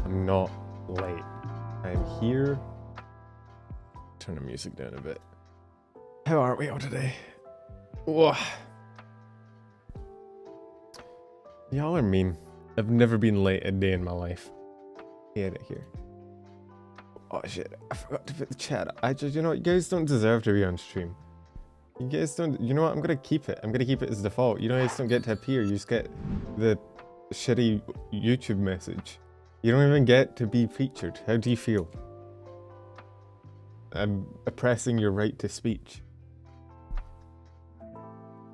I'm not late. I'm here. Turn the music down a bit. How are we all today? Whoa. Y'all are mean. I've never been late a day in my life. Get it here. Oh shit, I forgot to put the chat. You know what, you guys don't deserve to be on stream. You guys don't, you know what, I'm gonna keep it. I'm gonna keep it as default. You guys don't get to appear, you just get the shitty YouTube message. You don't even get to be featured. How do you feel? I'm oppressing your right to speech.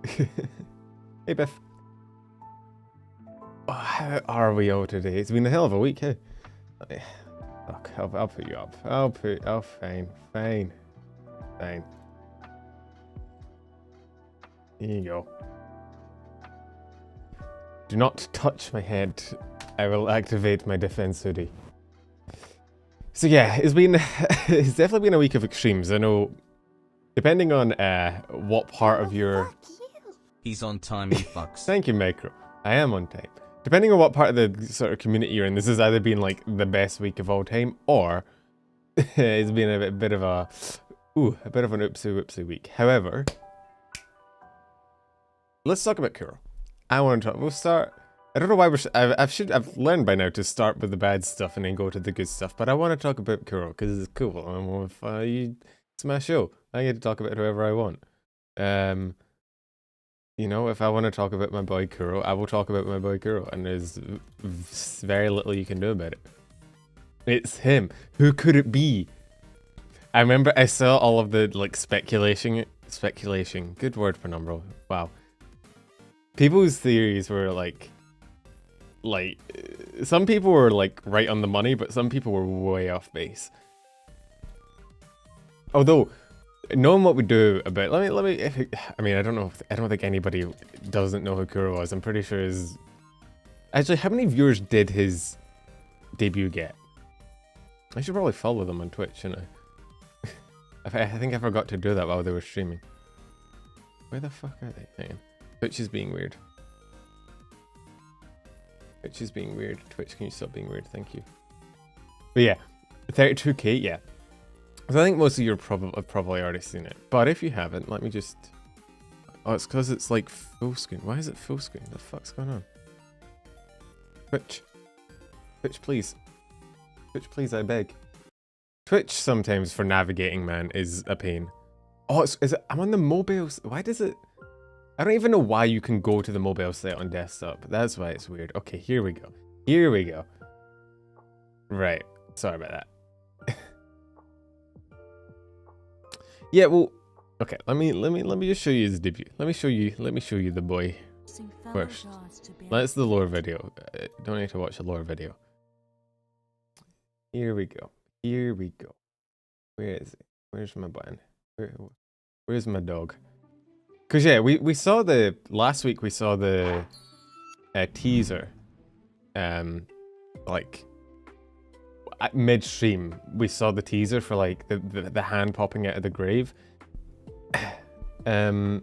Hey Biff. Oh, how are we all today? It's been a hell of a week, hey? Fuck, I'll put you up. Fine. Here you go. Do not touch my head. I will activate my defense hoodie. So yeah, it's definitely been a week of extremes. I know, depending on what part of your... He's on time, he fucks. Thank you, Micro. I am on time. Depending on what part of the sort of community you're in, this has either been like the best week of all time, or it's been a bit of an oopsie week. However, let's talk about Kuro. I want to talk. We'll start. I don't know why I've learned by now to start with the bad stuff and then go to the good stuff, but I want to talk about Kuro because it's cool. It's my show. I get to talk about whoever I want. You know, if I want to talk about my boy Kuro, I will talk about my boy Kuro, and there's very little you can do about it. It's him. Who could it be? I remember I saw all of the like speculation. Good word for number. Wow. People's theories were like some people were like right on the money, but some people were way off base. Although, knowing what we do about, I don't think anybody doesn't know who Kuro was. I'm pretty sure actually, how many viewers did his debut get? I should probably follow them on Twitch, shouldn't I? I think I forgot to do that while they were streaming. Where the fuck are they? Hang on. Twitch is being weird. Twitch, can you stop being weird? Thank you. But yeah, 32k, yeah. So I think most of you have probably already seen it. But if you haven't, let me just... Oh, it's because it's like full screen. Why is it full screen? The fuck's going on? Twitch. Twitch, please. Twitch, please, I beg. Twitch sometimes for navigating, man, is a pain. Oh, I'm on the mobile... Why does it... I don't even know why you can go to the mobile site on desktop. That's why it's weird. Okay, here we go. Right. Sorry about that. Yeah, well, okay. Let me just show you his debut. Let me show you the boy first. That's the lore video. Don't need to watch the lore video. Here we go. Where is it? Where's my button? Where's my dog? Cause yeah, we saw last week we saw the teaser, like at midstream we saw the teaser for like the hand popping out of the grave. I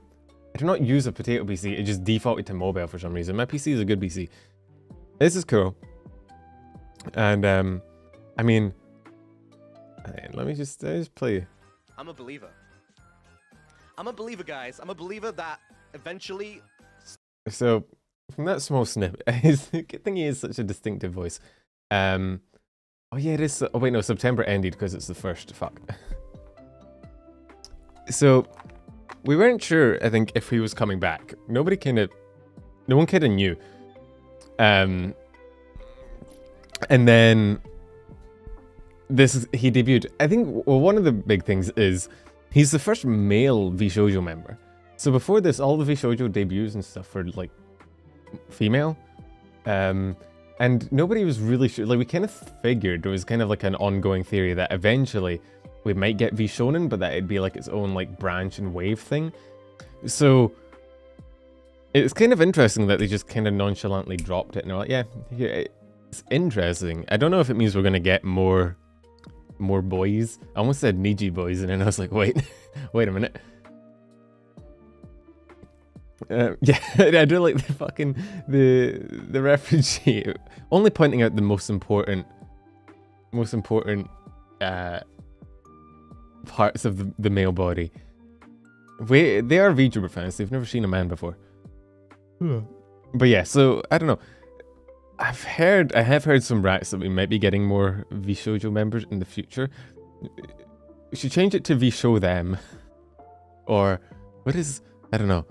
do not use a potato PC. It just defaulted to mobile for some reason. My PC is a good PC. This is cool, and I mean, let me just play. I'm a believer. I'm a believer, guys. I'm a believer that eventually... So, from that small snippet, it's a good thing he has such a distinctive voice. Oh yeah, it is... Oh wait, no, September ended because it's the first. Fuck. So, we weren't sure, I think, if he was coming back. No one kind of knew. And then... he debuted. I think, well, one of the big things is... He's the first male Vshojo member. So before this, all the Vshojo debuts and stuff were like female. And nobody was really sure. Like we kind of figured it was kind of like an ongoing theory that eventually we might get Vshonen, but that it'd be like its own like branch and wave thing. So it's kind of interesting that they just kind of nonchalantly dropped it and they're like, yeah, it's interesting. I don't know if it means we're going to get more boys. I almost said Niji boys, and then I was like, wait a minute. Yeah, I do like the fucking the refugee only pointing out the most important most important parts of the male body. They are VTuber fans. They've never seen a man before. But yeah, so I don't know. I have heard some rats that we might be getting more Vshojo members in the future. We should change it to Vshow them. Or, what is, I don't know.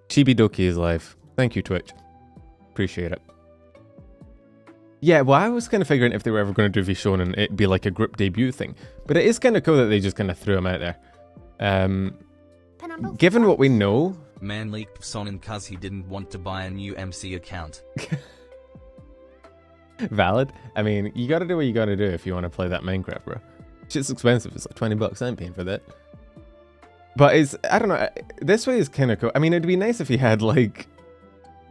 Chibidoki is live. Thank you, Twitch. Appreciate it. Yeah, well, I was kind of figuring if they were ever going to do Vshon and it'd be like a group debut thing. But it is kind of cool that they just kind of threw him out there. Given what we know... Man leaked Sonin cuz he didn't want to buy a new MC account. Valid. I mean, you gotta do what you gotta do if you want to play that Minecraft, bro. Shit's expensive. It's like 20 bucks. I'm paying for that. But it's, I don't know, this way is kind of cool. I mean, it'd be nice if he had, like,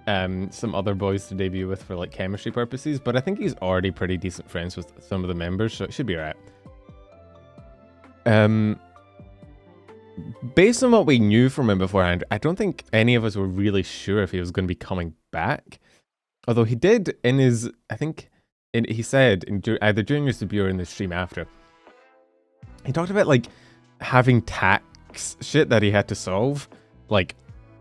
some other boys to debut with for, like, chemistry purposes, but I think he's already pretty decent friends with some of the members, so it should be alright. Based on what we knew from him beforehand, I don't think any of us were really sure if he was going to be coming back. Although he did in his, I think, he said, either during his debut or in the stream after, he talked about, like, having tax shit that he had to solve, like,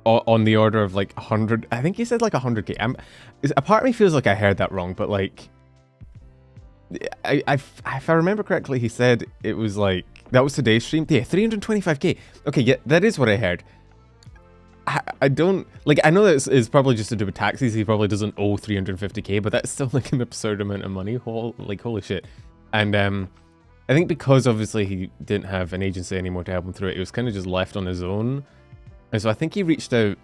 on the order of, like, 100, I think he said, like, 100k. A part of me feels like I heard that wrong, but, like, if I remember correctly, he said it was, like, that was today's stream? Yeah, 325k. Okay, yeah, that is what I heard. I don't, like, I know that it's probably just to do with taxes, he probably doesn't owe 350k, but that's still, like, an absurd amount of money, like, holy shit. And, I think because, obviously, he didn't have an agency anymore to help him through it, he was kind of just left on his own. And so I think he reached out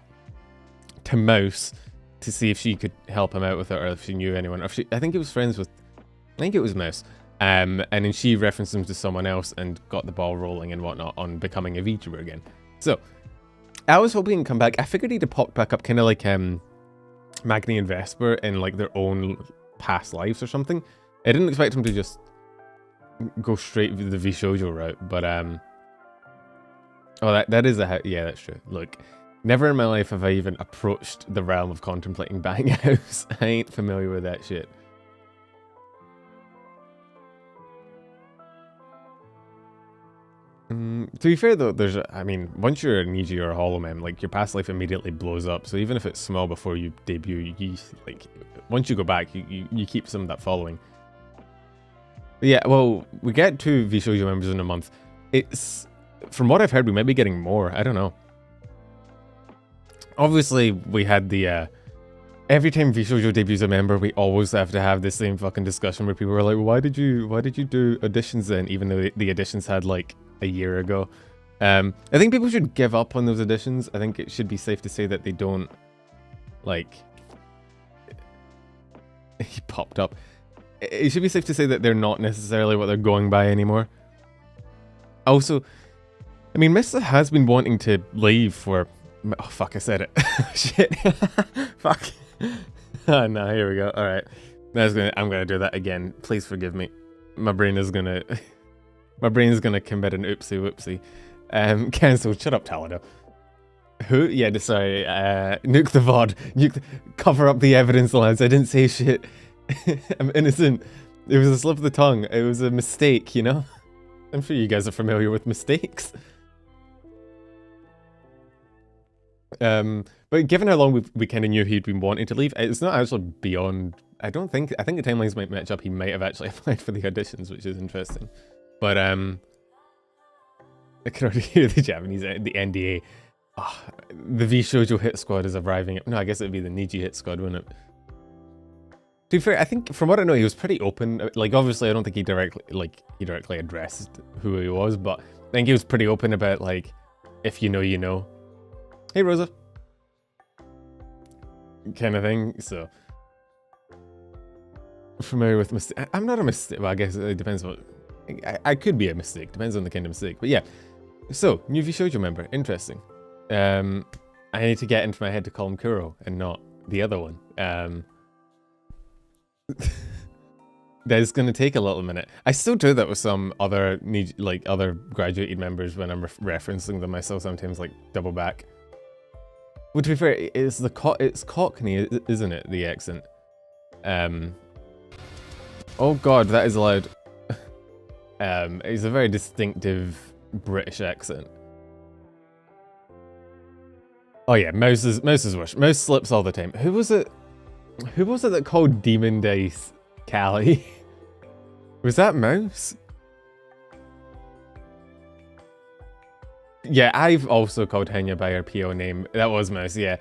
to Mouse to see if she could help him out with it, or if she knew anyone. I think he was friends with, I think it was Mouse. And then she referenced him to someone else and got the ball rolling and whatnot on becoming a VTuber again. So, I was hoping he'd come back. I figured he'd have popped back up kind of like Magni and Vesper in like their own past lives or something. I didn't expect him to just go straight to the Vshojo route, but oh, that is yeah, that's true. Look, never in my life have I even approached the realm of contemplating buying a house. I ain't familiar with that shit. To be fair though, I mean, once you're a Niji or a Holomem, like, your past life immediately blows up, so even if it's small before you debut, like, once you go back, you keep some of that following. But yeah, well, we get 2 Vshojo members in a month. It's, from what I've heard, we might be getting more, I don't know. Obviously, we had the, every time Vshojo debuts a member, we always have to have the same fucking discussion where people are like, why did you do auditions then, even though the auditions had, like, a year ago. I think people should give up on those auditions. I think it should be safe to say that they don't, like, he popped up. It should be safe to say that they're not necessarily what they're going by anymore. Also, I mean, Mista has been wanting to leave for, oh fuck, I said it. Shit. Fuck. Oh no, here we go. Alright. I'm gonna do that again. Please forgive me. My brain is gonna commit an oopsie whoopsie. Cancelled. Shut up, Talado. Who? Yeah, sorry. Nuke the VOD. Cover up the evidence, lads. I didn't say shit. I'm innocent. It was a slip of the tongue. It was a mistake, you know? I'm sure you guys are familiar with mistakes. But given how long we kind of knew he'd been wanting to leave, it's not actually beyond... I think the timelines might match up. He might have actually applied for the auditions, which is interesting. But, I can already hear the Japanese, the NDA. Oh, the Vshojo hit squad is arriving. No, I guess it'd be the Niji hit squad, wouldn't it? To be fair, I think, from what I know, he was pretty open. Like, obviously, I don't think he directly addressed who he was, but I think he was pretty open about, like, if you know, you know. Hey, Rosa. Kind of thing, so. Familiar with mistake. I'm not a mistake. Well, I guess it depends what... I could be a mistake, depends on the kind of mistake. But yeah, so, new Vshojo member, interesting. I need to get into my head to call him Kuro and not the other one. That's going to take a little minute. I still do that with some other other graduated members when I'm referencing them. I still sometimes like double back. Well, to be fair, it's Cockney, isn't it? The accent. Oh god, that is loud. It's a very distinctive British accent. Oh yeah, Mouse is worse. Mouse slips all the time. Who was it? Who was it that called Demon Dice Callie? Was that Mouse? Yeah, I've also called Henya by her PO name. That was Mouse, yeah.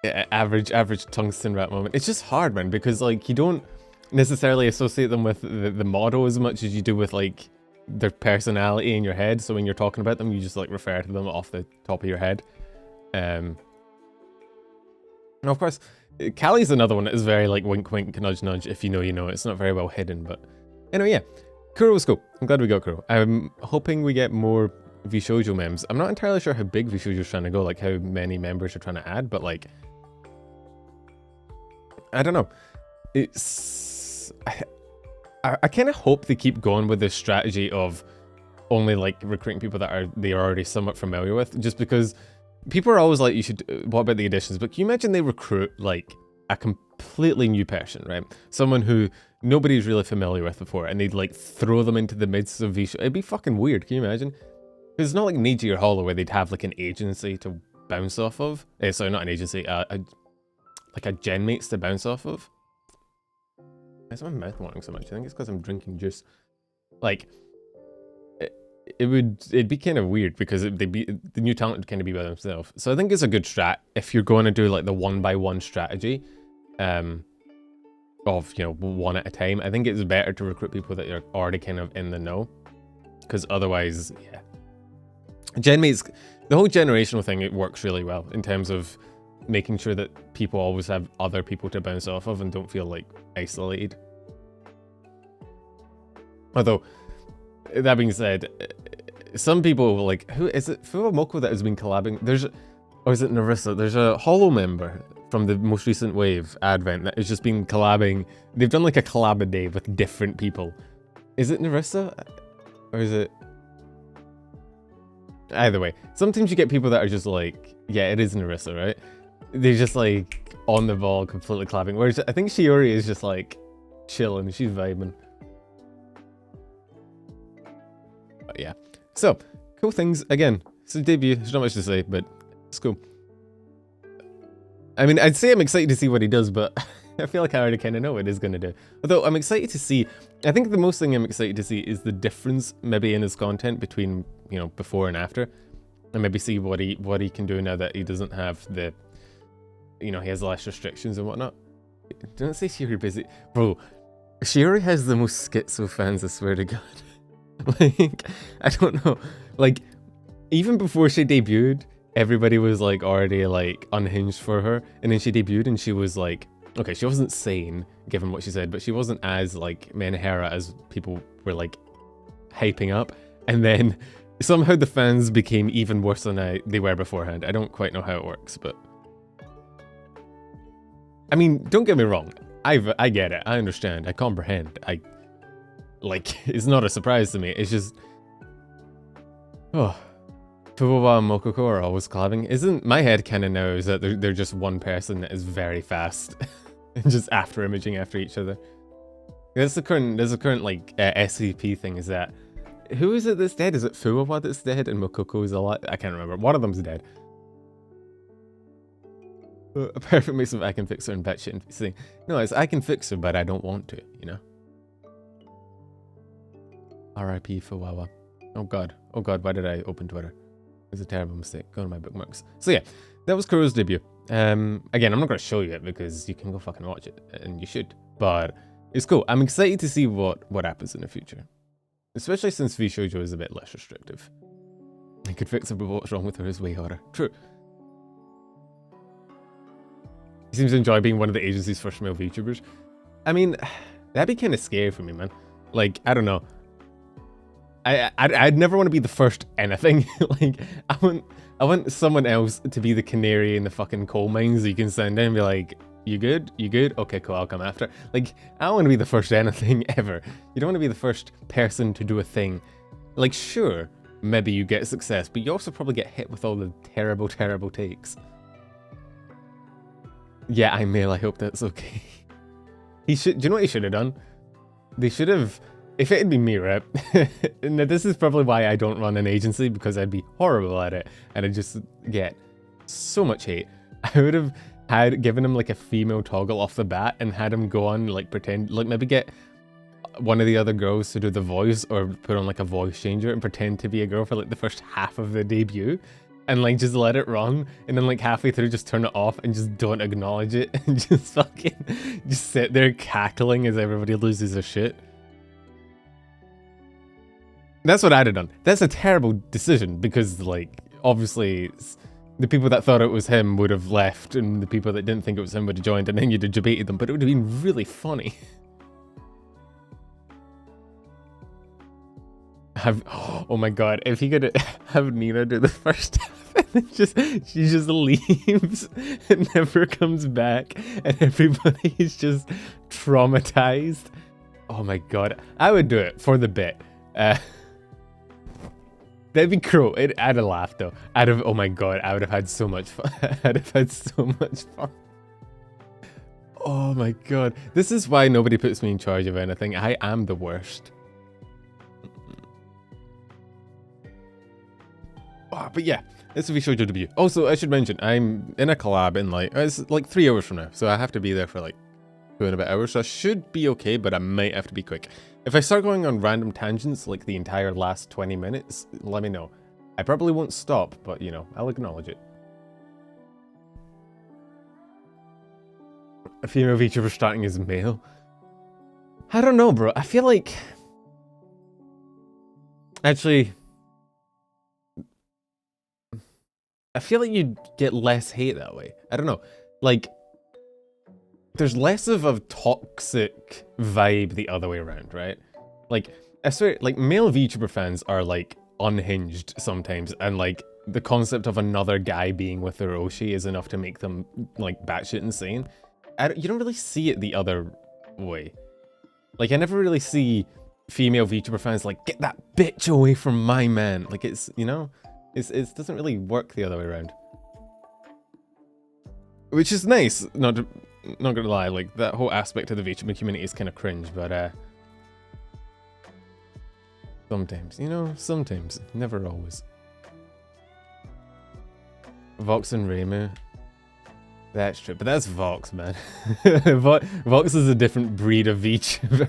Yeah, average tungsten rat moment. It's just hard, man, because like you don't necessarily associate them with the model as much as you do with like their personality in your head. So when you're talking about them, you just like refer to them off the top of your head. And of course, Callie's another one that is very like wink wink, nudge nudge. If you know, you know. It's not very well hidden, but anyway, yeah. Kuro was cool. I'm glad we got Kuro. I'm hoping we get more Vshojo memes. I'm not entirely sure how big Vshojo's trying to go, like how many members are trying to add, but like, I don't know. It's... I kind of hope they keep going with this strategy of only like recruiting people that they are already somewhat familiar with, just because people are always like, you should, what about the additions? But can you imagine they recruit like a completely new person, right? Someone who nobody's really familiar with before, and they'd like throw them into the midst of Vshojo. It'd be fucking weird, can you imagine? Because it's not like Niji or Holo where they'd have like an agency to bounce off of. Sorry, not an agency, like a gen mates to bounce off of. Why is my mouth watering so much? I think it's because I'm drinking juice. Like, it'd be kind of weird because the new talent would kind of be by themselves. So I think it's a good strat if you're going to do like the 1-by-1 strategy. Of, you know, one at a time. I think it's better to recruit people that are already kind of in the know, because otherwise, yeah. Genmates, the whole generational thing, it works really well in terms of making sure that people always have other people to bounce off of and don't feel like isolated. Although, that being said, some people like, who is it? Fuwamoko that has been collabing. Or is it Narissa? There's a Holo member from the most recent wave, Advent, that has just been collabing. They've done like a collab a day with different people. Is it Narissa? Or is it... Either way. Sometimes you get people that are just like, yeah, it is Narissa, right? They're just like on the ball, completely collabing. Whereas I think Shiori is just like chilling, she's vibing. But yeah. So, cool things. Again, it's a debut, there's not much to say, but it's cool. I mean, I'd say I'm excited to see what he does, but I feel like I already kind of know what he's going to do. Although I'm excited to see, I think the most thing I'm excited to see is the difference maybe in his content between, you know, before and after. And maybe see what he can do now that he doesn't have the, you know, he has less restrictions and whatnot. Don't say Shiori busy. Bro, Shiori has the most schizo fans, I swear to God. Like, I don't know. Like, even before she debuted, everybody was like already like unhinged for her, and then she debuted and she was like, okay, she wasn't sane given what she said, but she wasn't as like Menhera as people were like hyping up, and then somehow the fans became even worse than they were beforehand. I don't quite know how it works, but I mean, don't get me wrong, I get it, I understand, I comprehend, like, it's not a surprise to me, it's just, oh. Fuwawa and Mokoko are always collabing. Isn't my head kind of now is that they're just one person that is very fast and just after imaging after each other. There's the current like SCP thing, is that who is it that's dead? Is it Fuwawa that's dead and Mokoko is alive? I can't remember. One of them's dead. A perfect mix of I can fix her and batshit and thing. No, it's I can fix her, but I don't want to, you know? R.I.P. Fuwawa. Oh god, why did I open Twitter? It's a terrible mistake. Go to my bookmarks. So yeah, that was Kuro's debut. Again, I'm not going to show you it because you can go fucking watch it, and you should. But it's cool. I'm excited to see what happens in the future, especially since Vshojo is a bit less restrictive. I could fix her, but what's wrong with her is way harder. True. He seems to enjoy being one of the agency's first male VTubers. I mean, that'd be kind of scary for me, man. Like, I don't know. I'd never want to be the first anything. Like, I want someone else to be the canary in the fucking coal mines that you can send in and be like, you good? You good? Okay, cool, I'll come after. Like, I don't want to be the first anything ever. You don't want to be the first person to do a thing. Like, sure, maybe you get success, but you also probably get hit with all the terrible, terrible takes. Yeah, I hope that's okay. Do you know what he should have done? They should have, if it had been me, right? And this is probably why I don't run an agency, because I'd be horrible at it and I'd just get so much hate. I would have given him like a female toggle off the bat and had him go on, like pretend, like maybe get one of the other girls to do the voice or put on like a voice changer and pretend to be a girl for like the first half of the debut. And like just let it run, and then like halfway through just turn it off and just don't acknowledge it, and just fucking just sit there cackling as everybody loses their shit. That's what I'd have done. That's a terrible decision, because like obviously the people that thought it was him would have left, and the people that didn't think it was him would have joined, and then you'd have debated them, but it would have been really funny. Oh my god, if he could have Nina do the first half and then she just leaves and never comes back and everybody is just traumatized. Oh my god, I would do it for the bit. That'd be cool. I'd have laughed though. Oh my god, I would have had so much fun. I'd have had so much fun. Oh my god, this is why nobody puts me in charge of anything. I am the worst. Oh, but yeah, this will be Vshojo debut. Also, I should mention, I'm in a collab in like, it's like 3 hours from now, so I have to be there for like 2.5 hours, so I should be okay, but I might have to be quick. If I start going on random tangents, like the entire last 20 minutes, let me know. I probably won't stop, but you know, I'll acknowledge it. A female VTuber starting as male? I don't know, bro. I feel like... Actually... I feel like you'd get less hate that way. I don't know. Like, there's less of a toxic vibe the other way around, right? Like, I swear, like, male VTuber fans are, like, unhinged sometimes, and, like, the concept of another guy being with their Oshi is enough to make them, like, batshit insane. You don't really see it the other way. Like, I never really see female VTuber fans like, get that bitch away from my man. Like, it's, you know? It doesn't really work the other way around. Which is nice, not gonna lie, like, that whole aspect of the VTuber community is kind of cringe, but, sometimes, you know, sometimes, never always. Vox and Reimu. That's true, but that's Vox, man. Vox is a different breed of VTuber.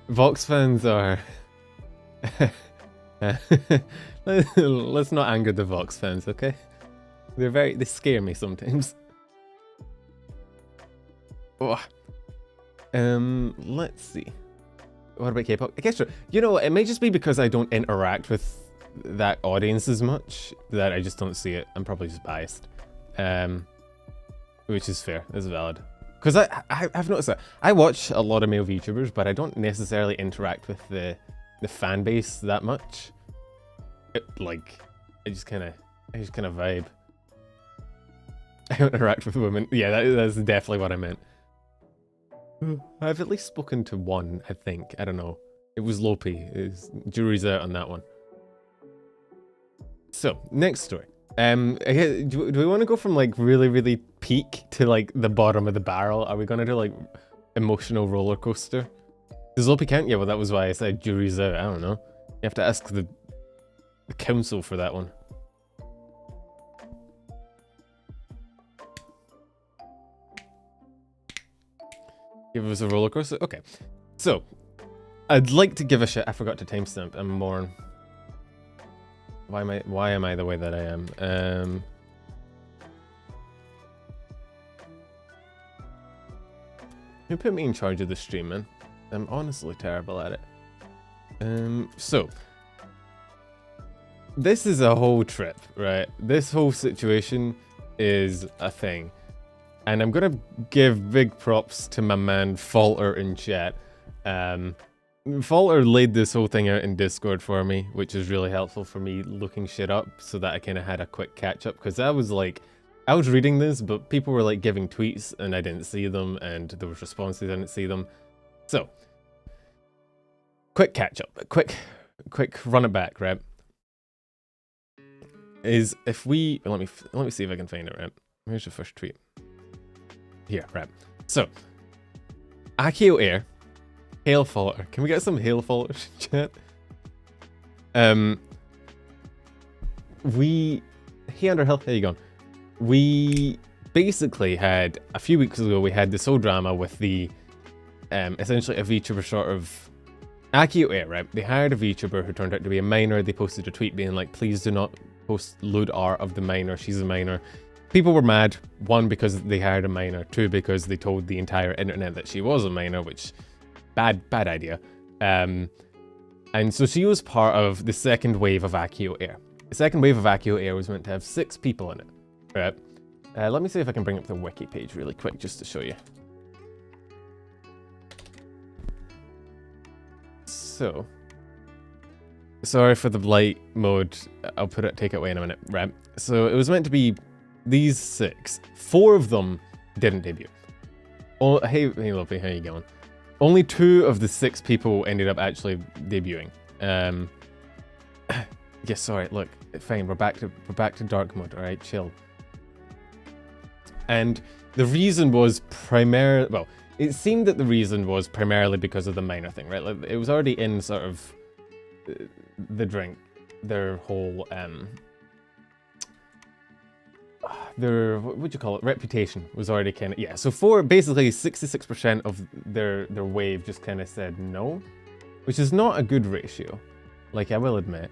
Vox fans are... Let's not anger the Vox fans, okay? They scare me sometimes. Oh. Let's see. What about K-pop? I guess, you know, it may just be because I don't interact with that audience as much that I just don't see it. I'm probably just biased. Which is fair, is valid. Because I've noticed that I watch a lot of male VTubers, but I don't necessarily interact with the fan base that much. I just kind of vibe. I don't interact with women. Yeah, that's definitely what I meant. I've at least spoken to one, I think. I don't know. It was Lopi. Jury's out on that one. So, next story. Do we want to go from like really, really peak to like the bottom of the barrel? Are we going to do like emotional roller coaster? Does Lopi count? Yeah, well, that was why I said jury's out. I don't know. You have to ask the council for that one. Give us a roller coaster? Okay. So, I'd like to give a shit. I forgot to timestamp. I'm more... Why am I the way that I am? Who put me in charge of the stream, man? I'm honestly terrible at it. So... This is a whole trip, right? This whole situation is a thing. And I'm gonna give big props to my man Falter in chat. Falter laid this whole thing out in Discord for me, which is really helpful for me looking shit up so that I kind of had a quick catch up. Because I was reading this, but people were like giving tweets and I didn't see them, and there was responses, I didn't see them. So, quick catch up, quick run it back, right? Is if we let me see if I can find it, right? Here's the first tweet. Here, right. So, AkioAir Hail Falter. Can we get some Hail Falter chat? Hey Underhill, how you going? We basically had, a few weeks ago, we had this whole drama with the, essentially a VTuber sort of, AkioAir, right? They hired a VTuber who turned out to be a minor. They posted a tweet being like, please do not post lewd art of the minor, she's a minor. People were mad, one, because they hired a minor, two, because they told the entire internet that she was a minor, which, bad idea. And so she was part of the second wave of AkioAir. The second wave of AkioAir was meant to have 6 people in it, right? Let me see if I can bring up the wiki page really quick just to show you. So, sorry for the light mode. I'll take it away in a minute, right? So it was meant to be these 6. 4 of them didn't debut. Oh, hey lovely, how you going? Only 2 of the 6 people ended up actually debuting. Yeah, sorry. Look, fine. We're back to dark mode. All right, chill. And the reason was primarily, well, it seemed that the reason was primarily because of the minor thing, right? Like, it was already in sort of the drink, their whole their, what would you call it, reputation was already kind of, yeah. So basically 66% of their wave just kind of said no, which is not a good ratio, like I will admit.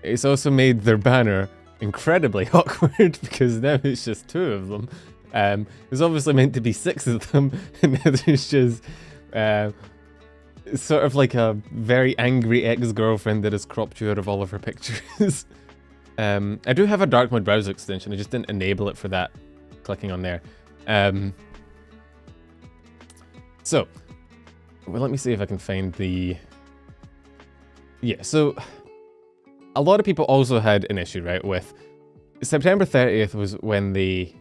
It's also made their banner incredibly awkward because now it's just 2 of them. There's obviously meant to be 6 of them, and now there's just sort of like a very angry ex-girlfriend that has cropped you out of all of her pictures. I do have a dark mode browser extension, I just didn't enable it for that, clicking on there. So, well, let me see if I can find the... Yeah, so a lot of people also had an issue, right, with September 30th was when they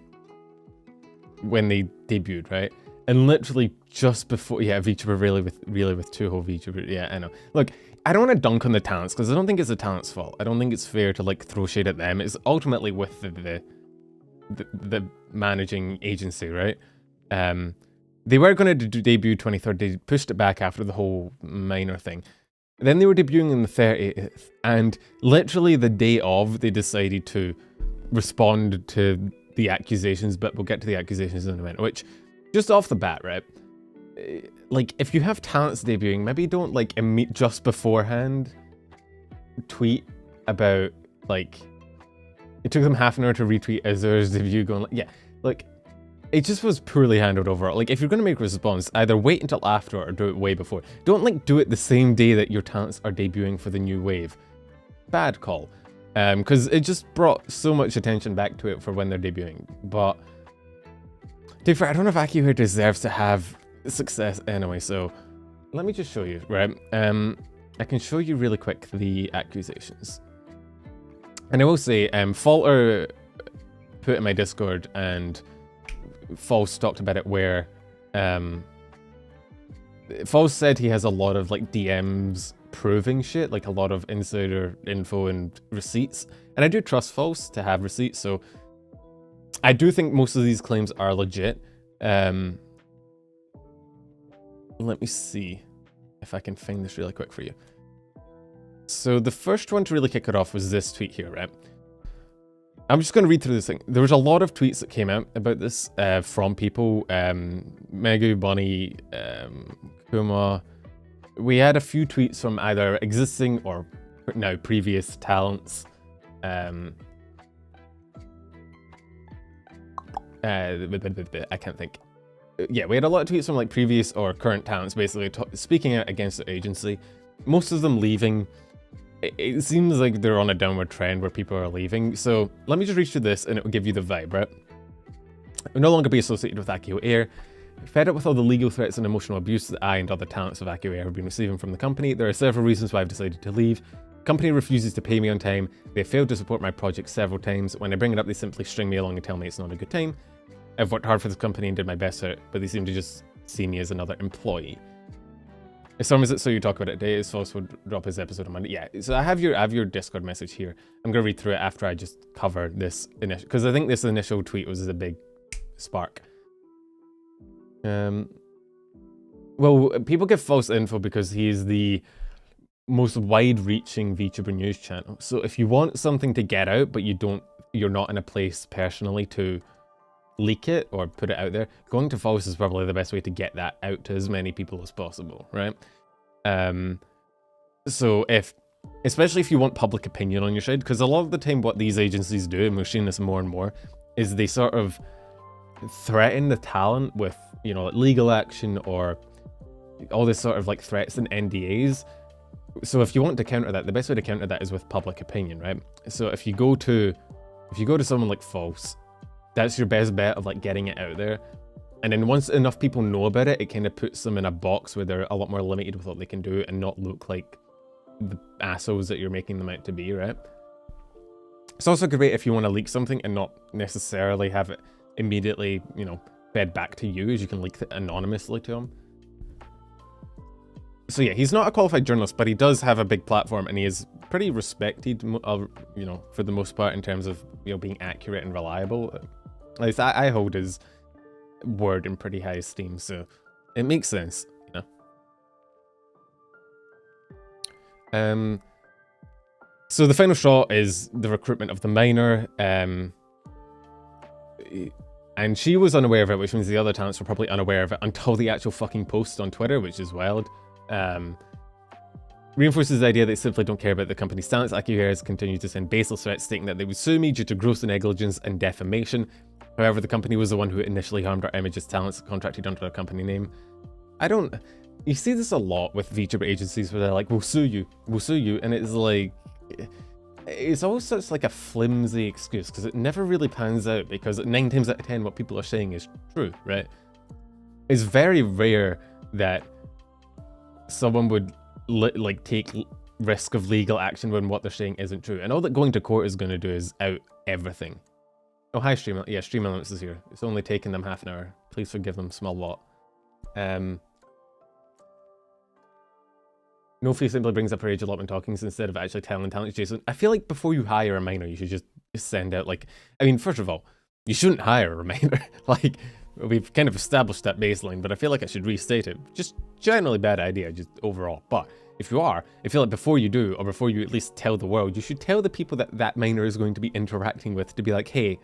debuted, right? And literally just before, yeah, VTuber really with 2 whole VTuber, yeah, I know. Look, I don't want to dunk on the talents because I don't think it's the talent's fault. I don't think it's fair to like throw shade at them. It's ultimately with the managing agency, right? They were going to debut 23rd. They pushed it back after the whole minor thing. Then they were debuting on the 30th, and literally the day of, they decided to respond to the accusations, but we'll get to the accusations in a minute, which, just off the bat, right? Like, if you have talents debuting, maybe don't, like, just beforehand tweet about, like, it took them half an hour to retweet Azur's debut going, like, yeah, like, it just was poorly handled overall. Like, if you're going to make a response, either wait until after or do it way before. Don't, like, do it the same day that your talents are debuting for the new wave. Bad call. Because it just brought so much attention back to it for when they're debuting. But, to be fair, I don't know if AkioAir deserves to have success anyway, so let me just show you, right? I can show you really quick the accusations. And I will say, Falter put in my Discord, and False talked about it, where False said he has a lot of like DMs proving shit, like a lot of insider info and receipts, and I do trust False to have receipts, so I do think most of these claims are legit. Let me see if I can find this really quick for you. So the first one to really kick it off was this tweet here, right? I'm just going to read through this thing. There was a lot of tweets that came out about this from people. Megu, Bunny, Kuma. We had a few tweets from either existing or now previous talents. I can't think. Yeah, we had a lot of tweets from like previous or current talents basically speaking out against the agency. Most of them leaving. It seems like they're on a downward trend where people are leaving. So let me just read through this and it will give you the vibe, right? I'll no longer be associated with AkioAir. Fed up with all the legal threats and emotional abuse that I and other talents of AkioAir have been receiving from the company, there are several reasons why I've decided to leave. The company refuses to pay me on time. They failed to support my project several times. When I bring it up, they simply string me along and tell me it's not a good time. I've worked hard for this company and did my best at it, but they seem to just see me as another employee. As long as it's so you talk about it today, False would drop his episode on Monday. Yeah, so I have your Discord message here. I'm going to read through it after I just cover this initial, because I think this initial tweet was a big spark. Well, people give false info because he's the most wide-reaching VTuber news channel. So if you want something to get out, but you're not in a place personally to leak it or put it out there, going to false is probably the best way to get that out to as many people as possible, right? So especially if you want public opinion on your side, because a lot of the time what these agencies do, and we're seeing this more and more, is they sort of threaten the talent with, you know, like legal action or all this sort of like threats and NDAs. So if you want to counter that, the best way to counter that is with public opinion, right? So if you go to someone like False, that's your best bet of like getting it out there. And then once enough people know about it, it kind of puts them in a box where they're a lot more limited with what they can do and not look like the assholes that you're making them out to be, right? It's also great if you want to leak something and not necessarily have it immediately, you know, fed back to you, as you can leak it anonymously to them. So yeah, he's not a qualified journalist, but he does have a big platform and he is pretty respected, you know, for the most part in terms of, you know, being accurate and reliable. At least I hold his word in pretty high esteem, so it makes sense, you know. So the final shot is the recruitment of the miner, and she was unaware of it, which means the other talents were probably unaware of it until the actual fucking post on Twitter, which is wild. Reinforces the idea they simply don't care about the company's talents. AkioAir has continued to send baseless threats stating that they would sue me due to gross negligence and defamation. However, the company was the one who initially harmed our image as talents contracted under their company name. You see this a lot with VTuber agencies where they're like, we'll sue you, and it's like, it's always such like a flimsy excuse because it never really pans out, because 9 times out of 10 what people are saying is true, right? It's very rare that someone would like take risk of legal action when what they're saying isn't true, and all that going to court is going to do is out everything. Oh, hi Stream. Yeah, Stream Elements is here. It's only taken them half an hour. Please forgive them, small lot. No Fee simply brings up her age a lot when talking instead of actually telling talents. Jason, I feel like before you hire a miner, you should just send out like, I mean, first of all, you shouldn't hire a miner. Like, we've kind of established that baseline, but I feel like I should restate it. Just generally bad idea, just overall. But if you are, I feel like before you do, or before you at least tell the world, you should tell the people that that miner is going to be interacting with to be like, hey,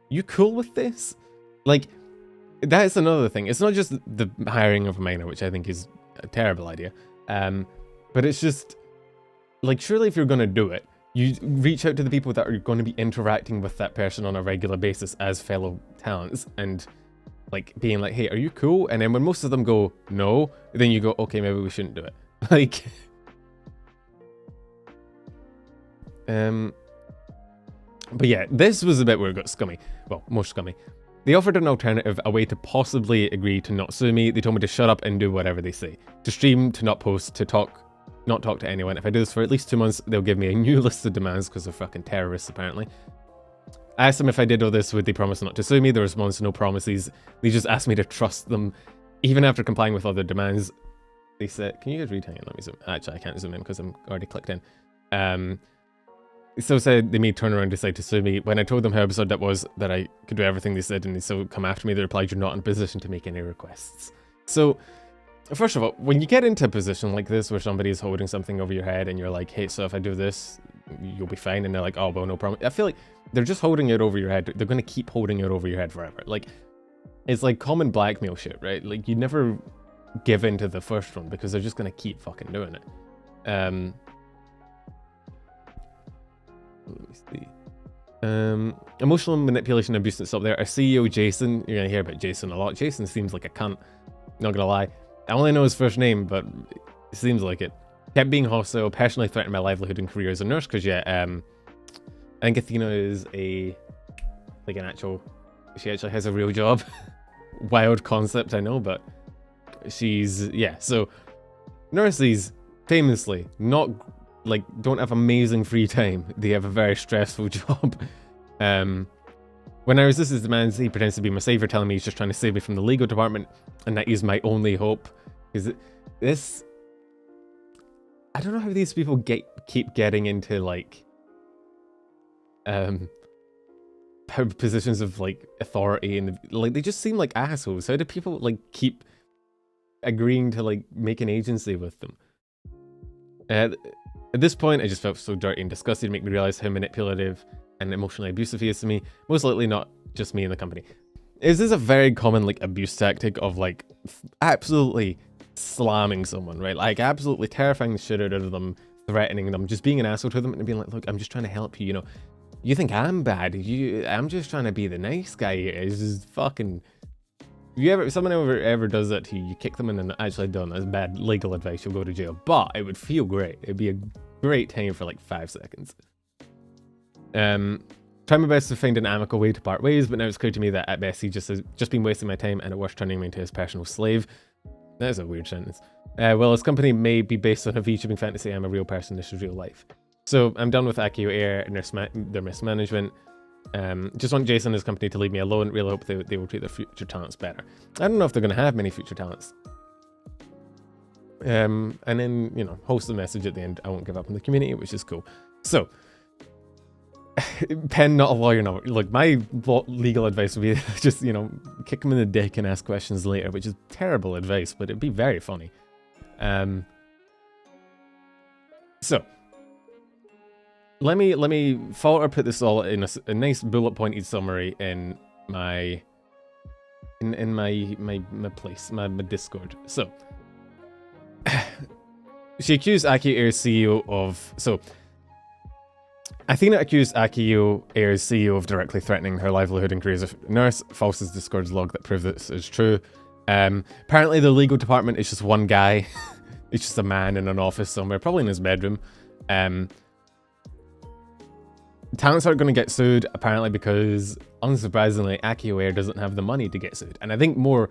you cool with this? Like, that's another thing. It's not just the hiring of a miner, which I think is a terrible idea. But it's just, like, surely if you're going to do it, you reach out to the people that are going to be interacting with that person on a regular basis as fellow talents and, like, being like, hey, are you cool? And then when most of them go, no, then you go, okay, maybe we shouldn't do it. Like, but yeah, this was the bit where it got scummy. Well, more scummy. They offered an alternative, a way to possibly agree to not sue me. They told me to shut up and do whatever they say. To stream, to not post, to not talk to anyone. If I do this for at least 2 months, they'll give me a new list of demands because they're fucking terrorists, apparently. I asked them if I did all this, would they promise not to sue me? The response, no promises. They just asked me to trust them. Even after complying with all their demands, they said, can you guys read? Hang on, let me zoom. Actually, I can't zoom in because I'm already clicked in. So said they may turn around and decide to sue me. When I told them how absurd that was, that I could do everything they said and they still come after me, they replied, you're not in a position to make any requests. So, first of all, when you get into a position like this where somebody is holding something over your head and you're like, hey, so if I do this, you'll be fine. And they're like, oh, well, no problem. I feel like they're just holding it over your head. They're going to keep holding it over your head forever. Like, it's like common blackmail shit, right? Like, you never give in to the first one because they're just going to keep fucking doing it. Let me see. Emotional manipulation and abuse, that's up there. Our CEO, Jason, you're gonna hear about Jason a lot. Jason seems like a cunt, not gonna lie. I only know his first name, but it seems like it. Kept being hostile, personally threatened my livelihood and career as a nurse, because yeah, I think Athena is like an actual, she actually has a real job. Wild concept, I know, but she's, yeah, so nurses famously not like don't have amazing free time. They have a very stressful job. When I resist his demands, he pretends to be my savior, telling me he's just trying to save me from the legal department and that he's my only hope. Is this, I don't know how these people keep getting into like positions of like authority, and like they just seem like assholes. How do people like keep agreeing to like make an agency with them. At this point, I just felt so dirty and disgusted. It made me realize how manipulative and emotionally abusive he is to me. Most likely not just me in the company. Is this a very common like abuse tactic of like absolutely slamming someone, right? Like absolutely terrifying the shit out of them, threatening them, just being an asshole to them and being like, look, I'm just trying to help you, you know. You think I'm bad, I'm just trying to be the nice guy here. It's just fucking... If someone ever does that to you, you kick them in the... Actually, don't. That's bad legal advice. You'll go to jail. But it would feel great. It'd be a great time for like 5 seconds. Try my best to find an amicable way to part ways, but now it's clear to me that at best he just has just been wasting my time and at worst turning me into his personal slave. That's a weird sentence. Well, his company may be based on a VTubing fantasy. I'm a real person. This is real life. So I'm done with AkioAir and their mismanagement. Just want Jason and his company to leave me alone. Really hope they will treat their future talents better. I don't know if they're going to have many future talents. And then, you know, host the message at the end. I won't give up on the community, which is cool. So, Pen, not a lawyer, no. Look, my legal advice would be just, you know, kick him in the dick and ask questions later, which is terrible advice, but it'd be very funny. So, let me put this all in a nice bullet pointed summary in my place, my Discord. So, she accused AkioAir's CEO of... So, Athena accused AkioAir's CEO of directly threatening her livelihood and career as a nurse. False is Discord's log that proved this is true. Apparently the legal department is just one guy. It's just a man in an office somewhere, probably in his bedroom. Talents aren't going to get sued, apparently, because, unsurprisingly, AkioAir doesn't have the money to get sued. And I think more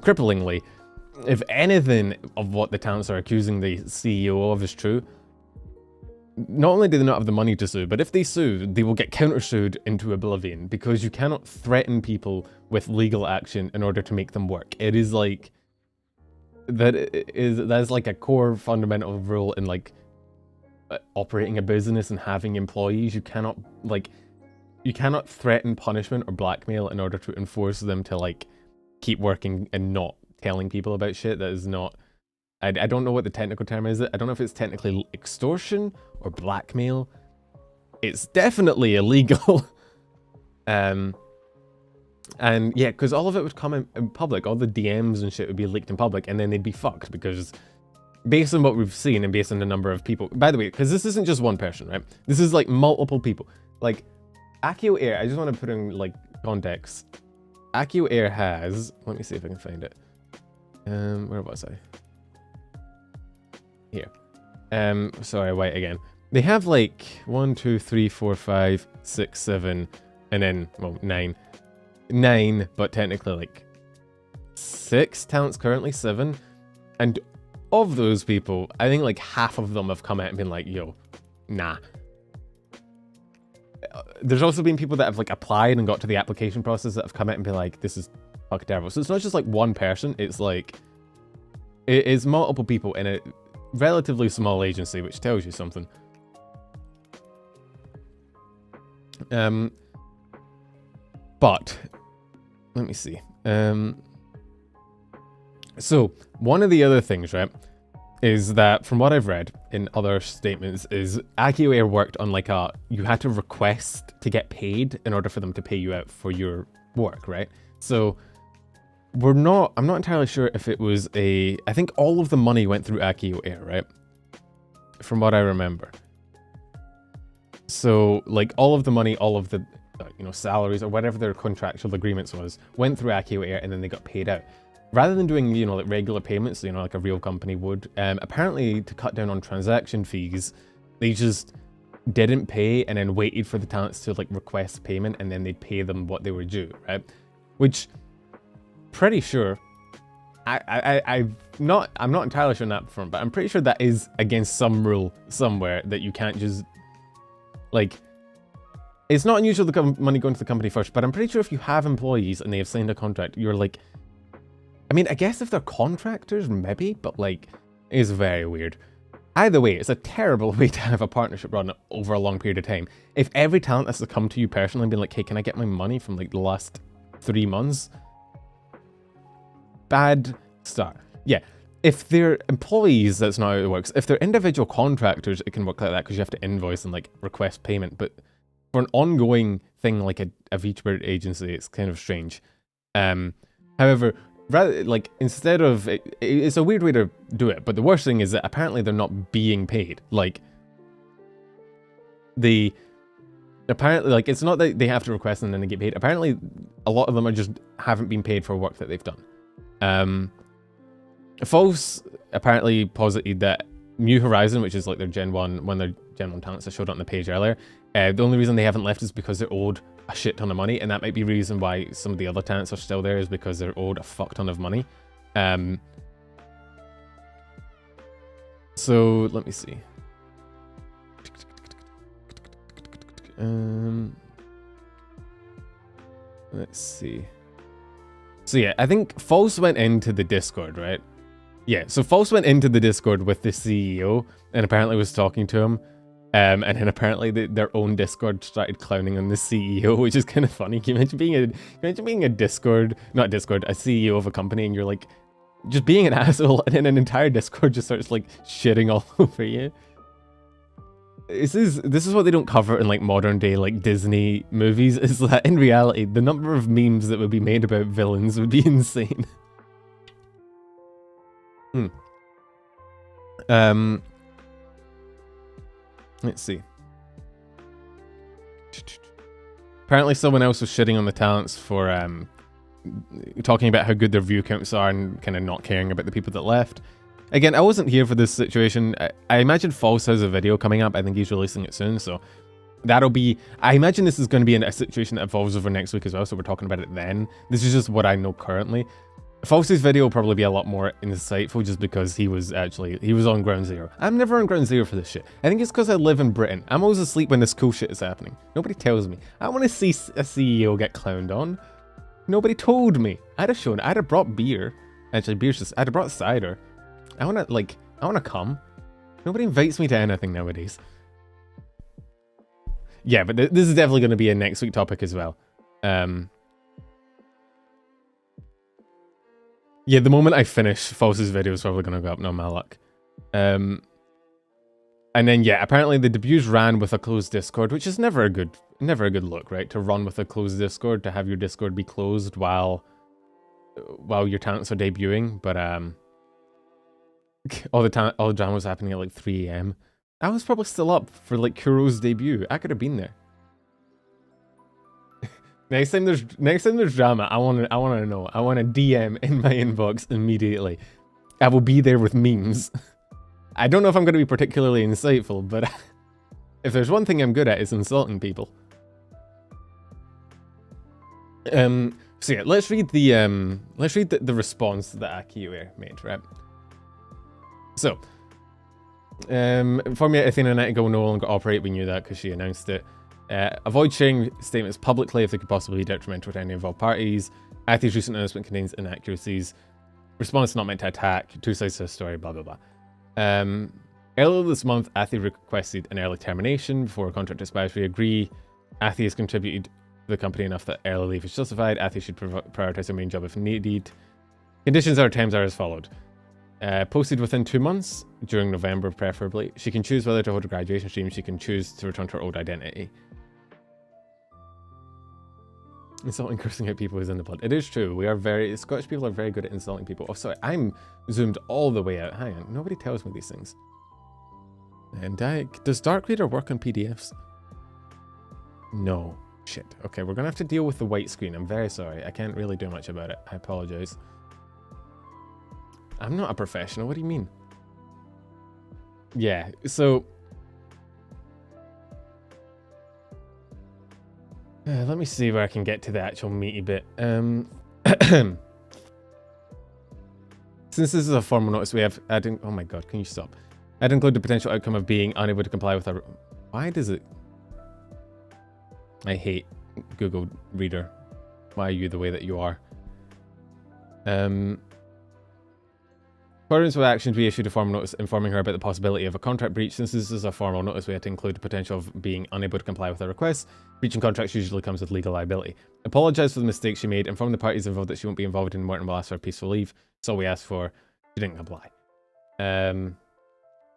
cripplingly, if anything of what the talents are accusing the CEO of is true, not only do they not have the money to sue, but if they sue, they will get countersued into oblivion, because you cannot threaten people with legal action in order to make them work. It is like... That's like a core fundamental rule in, like, operating a business and having employees. You cannot threaten punishment or blackmail in order to enforce them to, like, keep working and not telling people about shit. That is not... I don't know what the technical term is. I don't know if it's technically extortion or blackmail. It's definitely illegal. And yeah, because all of it would come in public. All the DMs and shit would be leaked in public, and then they'd be fucked, because based on what we've seen and based on the number of people... By the way, because this isn't just one person, right? This is like multiple people. Like, AkioAir, I just want to put in, like, context. AkioAir has... Let me see if I can find it. Where was I? Here. Sorry, wait again. They have like 1, 2, 3, 4, 5, 6, 7, and then, well, 9. 9, but technically like 6 talents currently, 7. And of those people, I think like half of them have come out and been like, yo, nah. There's also been people that have like applied and got to the application process that have come out and been like, this is fucking terrible. So it's not just like one person, it's like, it is multiple people in a relatively small agency, which tells you something. But let me see. So one of the other things, right, is that from what I've read in other statements is AkioAir worked on like you had to request to get paid in order for them to pay you out for your work, right? So I'm not entirely sure if it was I think all of the money went through AkioAir, right? From what I remember. So like all of the money, all of the salaries or whatever their contractual agreements went through AkioAir, and then they got paid out. Rather than doing, like regular payments, like a real company would, apparently to cut down on transaction fees, they just didn't pay and then waited for the talents to like request payment, and then they'd pay them what they were due, right? Which, pretty sure, I'm not entirely sure on that front, but I'm pretty sure that is against some rule somewhere that you can't just, like, it's not unusual the money going to the company first, but I'm pretty sure if you have employees and they have signed a contract, you're like, I mean, I guess if they're contractors, maybe, but like, it's very weird. Either way, it's a terrible way to have a partnership run over a long period of time. If every talent has to come to you personally and be like, hey, can I get my money from like the last 3 months? Bad start. Yeah, if they're employees, that's not how it works. If they're individual contractors, it can work like that because you have to invoice and like request payment. But for an ongoing thing like a VTuber agency, it's kind of strange. However, rather like instead of it's a weird way to do it. But the worst thing is that apparently they're not being paid. Like apparently, like, it's not that they have to request and then they get paid. Apparently, a lot of them are just haven't been paid for work that they've done. False apparently posited that New Horizon, which is like their Gen 1, one of their Gen 1 talents I showed on the page earlier, the only reason they haven't left is because they're owed a shit ton of money, and that might be the reason why some of the other talents are still there, is because they're owed a fuck ton of money. So, let me see. Let's see. So yeah, I think False went into the Discord, right? Yeah, so False went into the Discord with the CEO and apparently was talking to him. And then apparently their own Discord started clowning on the CEO, which is kind of funny. Can you imagine being a Discord, not Discord, a CEO of a company, and you're like just being an asshole, and then an entire Discord just starts like shitting all over you. This is what they don't cover in like modern day like Disney movies, is that in reality the number of memes that would be made about villains would be insane. Let's see. Apparently someone else was shitting on the talents for talking about how good their view counts are and kind of not caring about the people that left. Again, I wasn't here for this situation. I imagine False has a video coming up. I think he's releasing it soon, so that'll be... I imagine this is going to be a situation that evolves over next week as well, so we're talking about it then. This is just what I know currently. False's video will probably be a lot more insightful just because he was on Ground Zero. I'm never on Ground Zero for this shit. I think it's because I live in Britain. I'm always asleep when this cool shit is happening. Nobody tells me. I want to see a CEO get clowned on. Nobody told me. I'd have brought beer. Actually, beer's just... I'd have brought cider. I wanna come. Nobody invites me to anything nowadays. Yeah, but this is definitely going to be a next week topic as well. Yeah, the moment I finish, False's video is probably going to go up, no my luck. And then, yeah, apparently the debuts ran with a closed Discord, which is never a good look, right? To run with a closed Discord, to have your Discord be closed while your talents are debuting, but all the drama was happening at like 3 AM. I was probably still up for like Kuro's debut. I could have been there. Next time there's drama, I want to know. I want a DM in my inbox immediately. I will be there with memes. I don't know if I'm going to be particularly insightful, but if there's one thing I'm good at, it's insulting people. So yeah, let's read the response that AkioAir made, right? So, inform me Athena and Nightingale no longer operate. We knew that because she announced it. Avoid sharing statements publicly if they could possibly be detrimental to any involved parties. Athena's recent announcement contains inaccuracies. Response not meant to attack. Two sides to the story, blah, blah, blah. Earlier this month, Athena requested an early termination before her contract expires. We agree. Athena has contributed to the company enough that early leave is justified. Athena should prioritize her main job if needed. Conditions or terms are as followed. Posted within 2 months, during November preferably. She can choose whether to hold a graduation stream. She can choose to return to her old identity. Insulting, cursing out people is in the blood. It is true. Scottish people are very good at insulting people. Oh, sorry. I'm zoomed all the way out. Hang on. Nobody tells me these things. And does Dark Reader work on PDFs? No. Shit. Okay, we're going to have to deal with the white screen. I'm very sorry. I can't really do much about it. I apologize. I'm not a professional. What do you mean? Yeah, so... let me see where I can get to the actual meaty bit. Since this is a formal notice, we have adding... Oh my god, can you stop? I'd include the potential outcome of being unable to comply with our... Why does it... I hate Google Reader. Why are you the way that you are? Accordance with actions, we issued a formal notice informing her about the possibility of a contract breach. Since this is a formal notice, we had to include the potential of being unable to comply with our requests. Breaching contracts usually comes with legal liability. Apologise for the mistakes she made. Inform the parties involved that she won't be involved in more and will ask for a peaceful leave. That's all we asked for. She didn't apply. I'm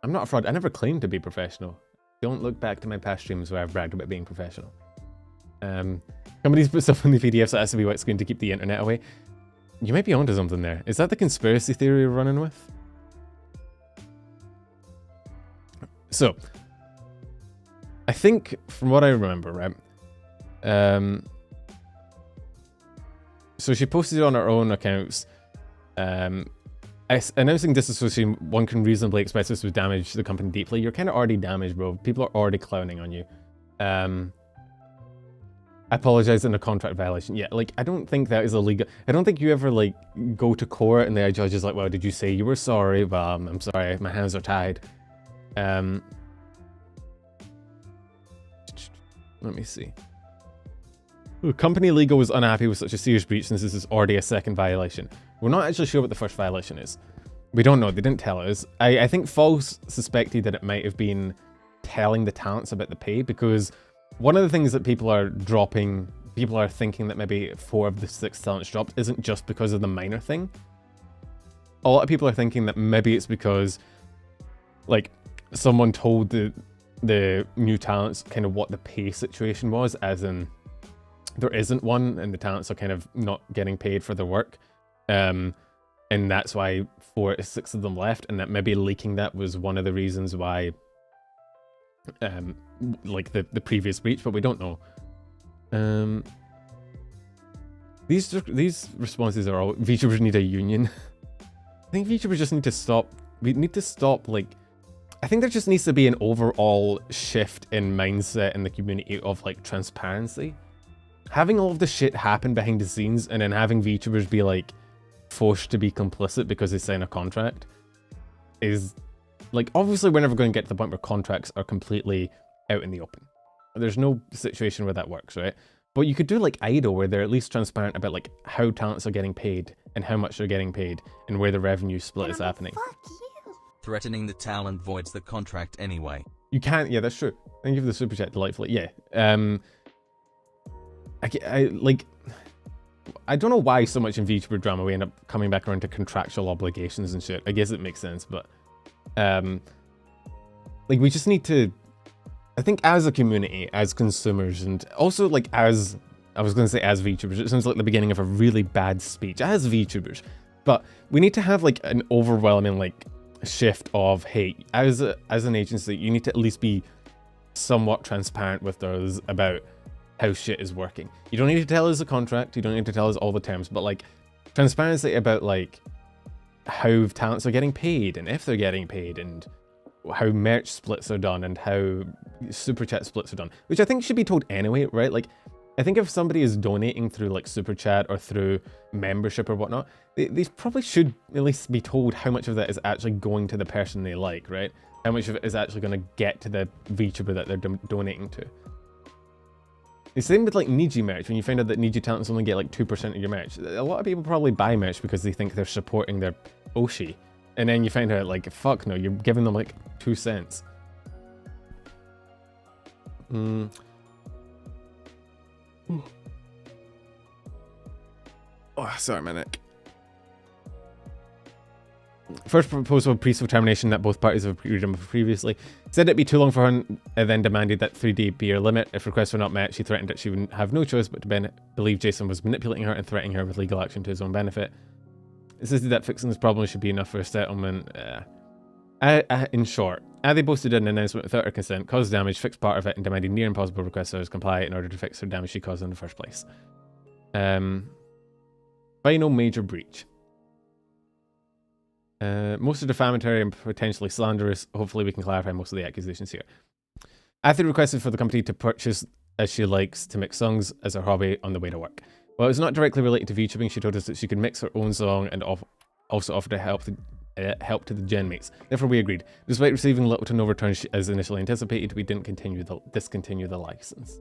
not a fraud. I never claimed to be professional. Don't look back to my past streams where I've bragged about being professional. Companies put stuff on the PDFs that has to be white screen to keep the internet away. You might be onto something there. Is that the conspiracy theory you're running with? So, I think from what I remember, right? So she posted it on her own accounts. Announcing disassociation, one can reasonably expect this would damage the company deeply. You're kind of already damaged, bro. People are already clowning on you. I apologize in a contract violation. Yeah, like, I don't think that is illegal. I don't think you ever, like, go to court and the judge is like, well, did you say you were sorry? Well, I'm sorry, my hands are tied. Let me see. Ooh, company legal was unhappy with such a serious breach since this is already a second violation. We're not actually sure what the first violation is. We don't know, they didn't tell us. I think False suspected that it might have been telling the talents about the pay, because one of the things that people are thinking that maybe 4 of the 6 talents dropped isn't just because of the minor thing. A lot of people are thinking that maybe it's because, like, someone told the new talents kind of what the pay situation was, as in there isn't one and the talents are kind of not getting paid for their work. And that's why 4 or 6 of them left, and that maybe leaking that was one of the reasons why like the previous breach, but we don't know. These responses are all VTubers need a union. I think VTubers just need to stop. We need to stop, like, I think there just needs to be an overall shift in mindset in the community of, like, transparency. Having all of this shit happen behind the scenes and then having VTubers be, like, forced to be complicit because they sign a contract is, like, obviously we're never going to get to the point where contracts are completely out in the open. There's no situation where that works, right? But you could do like Idol, where they're at least transparent about, like, how talents are getting paid and how much they're getting paid and where the revenue split is happening. Threatening the talent voids the contract anyway. You can't, yeah, that's true. Thank you for the super chat, delightfully. Yeah. I don't know why so much in VTuber drama we end up coming back around to contractual obligations and shit. I guess it makes sense, but like, we just need to, I think, as a community, as consumers, and also, like, as, I was going to say as VTubers, it sounds like the beginning of a really bad speech, as VTubers, but we need to have, like, an overwhelming, like, shift of, hey, as an agency, you need to at least be somewhat transparent with us about how shit is working. You don't need to tell us the contract, you don't need to tell us all the terms, but, like, transparency about, like, how talents are getting paid and if they're getting paid and how merch splits are done and how super chat splits are done, which I think should be told anyway, right? Like, I think if somebody is donating through, like, super chat or through membership or whatnot, they probably should at least be told how much of that is actually going to the person they like, right? How much of it is actually going to get to the VTuber that they're donating to. The same with, like, Niji merch. When you find out that Niji talents only get, like, 2% of your merch, a lot of people probably buy merch because they think they're supporting their Oshi. And then you find out, like, fuck no, you're giving them, like, 2 cents. Oh, sorry, my neck. First proposal of peaceful termination that both parties have agreed on previously. Said it'd be too long for her and then demanded that 3-day be her limit. If requests were not met, she threatened that she would have no choice but to believe Jason was manipulating her and threatening her with legal action to his own benefit. Insisted that fixing this problem should be enough for a settlement. In short, Adi posted an announcement without her consent, caused damage, fixed part of it, and demanded near impossible requests to comply in order to fix the damage she caused in the first place. Final major breach. Most are defamatory and potentially slanderous. Hopefully we can clarify most of the accusations here. Athena requested for the company to purchase as she likes to mix songs as her hobby on the way to work. While it was not directly related to VTubing, she told us that she could mix her own song and also offer to help to the gen mates. Therefore we agreed. Despite receiving little to no return as initially anticipated, we didn't discontinue the license.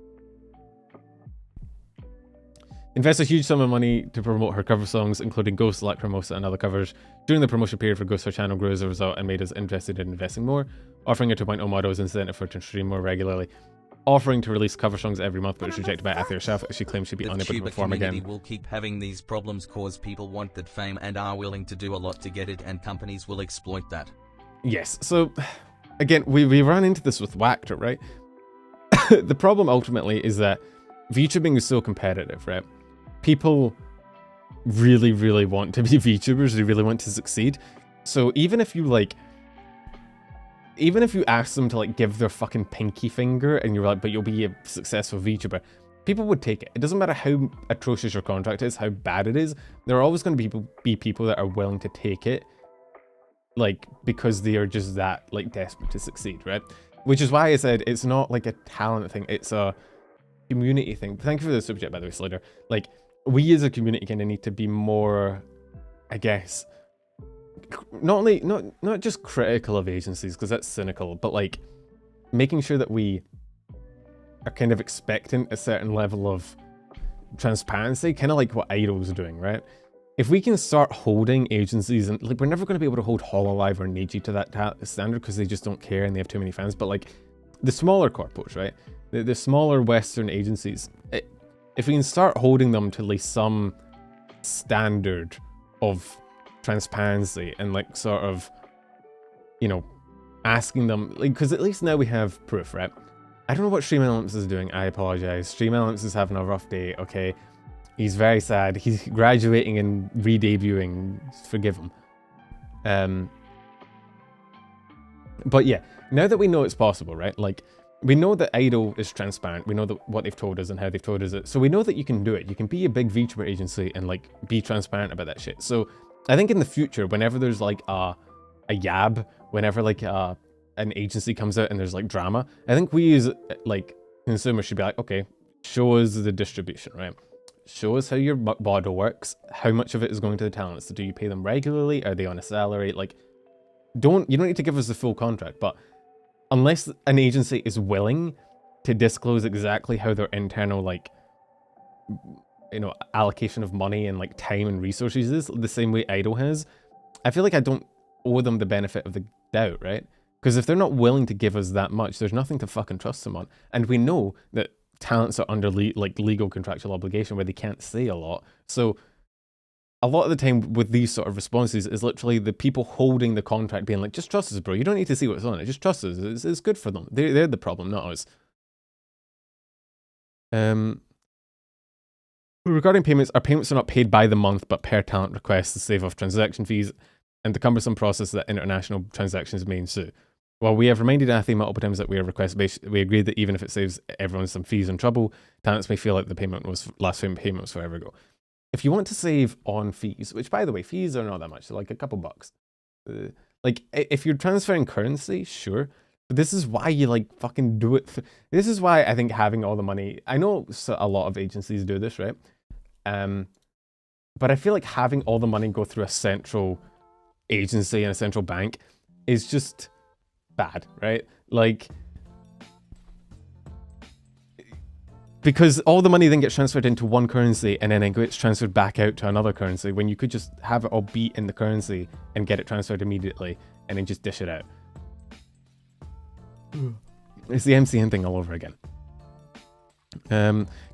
Invest a huge sum of money to promote her cover songs, including Ghost, Lacrimosa, and other covers. During the promotion period for Ghost, her channel grew as a result and made us interested in investing more, offering a 2.0 model as incentive for her to stream more regularly. offering to release cover songs every month, but it's rejected by Athena herself, as she claims she'd be The unable to tuber perform community again. will keep having these problems cause people want that fame and are willing to do a lot to get it, and companies will exploit that. Yes, so again, we ran into this with Wactor, right? The problem ultimately is that VTubing is so competitive, right? People really, really want to be VTubers, they really want to succeed. So even if you ask them to like give their fucking pinky finger and you're like, but you'll be a successful VTuber, people would take it. It doesn't matter how atrocious your contract is, how bad it is, there are always going to be people that are willing to take it, like, because they are just that, like, desperate to succeed, right? Which is why I said it's not like a talent thing, it's a community thing. Thank you for the subject, by the way, Slater. Like, we as a community kind of need to be more, I guess, not just critical of agencies, because that's cynical, but like making sure that we are kind of expecting a certain level of transparency, kind of like what Idol's doing, right? If we can start holding agencies, and like, we're never going to be able to hold Hololive or Niji to that standard because they just don't care and they have too many fans, but like the smaller corpos, right? The smaller Western agencies, if we can start holding them to at least some standard of transparency and like sort of, you know, asking them, like, because at least now we have proof, right? I don't know what Stream Elements is doing, I apologize. Stream Elements is having a rough day, okay? He's very sad. He's graduating and re-debuting. Forgive him. But yeah, now that we know it's possible, right? Like, we know that Idol is transparent. We know that what they've told us and how they've told us it. So we know that you can do it. You can be a big VTuber agency and like be transparent about that shit. So I think in the future, whenever there's like a yab, whenever like an agency comes out and there's like drama, I think we as like consumers should be like, okay, show us the distribution, right? Show us how your model works, how much of it is going to the talents. So do you pay them regularly? Are they on a salary? Like, you don't need to give us the full contract, but unless an agency is willing to disclose exactly how their internal, like, you know, allocation of money and like time and resources is, the same way Idol has, I feel like I don't owe them the benefit of the doubt, right? Because if they're not willing to give us that much, there's nothing to fucking trust them on. And we know that talents are under legal contractual obligation where they can't say a lot. So a lot of the time with these sort of responses is literally the people holding the contract being like, just trust us, bro. You don't need to see what's on it. Just trust us. It's good for them. They're the problem, not us. Regarding payments, our payments are not paid by the month, but per talent request to save off transaction fees and the cumbersome process that international transactions may ensue. While we have reminded Athena multiple times that we are request-based, we agreed that even if it saves everyone some fees and trouble, talents may feel like the last payment was forever ago. If you want to save on fees, which by the way, fees are not that much, they're like a couple bucks. Like, if you're transferring currency, sure. But this is why you like fucking do it. This is why I think having all the money, I know a lot of agencies do this, right? But I feel like having all the money go through a central agency and a central bank is just bad, right? Like, because all the money then gets transferred into one currency and then it gets transferred back out to another currency when you could just have it all be in the currency and get it transferred immediately and then just dish it out. It's the MCN thing all over again.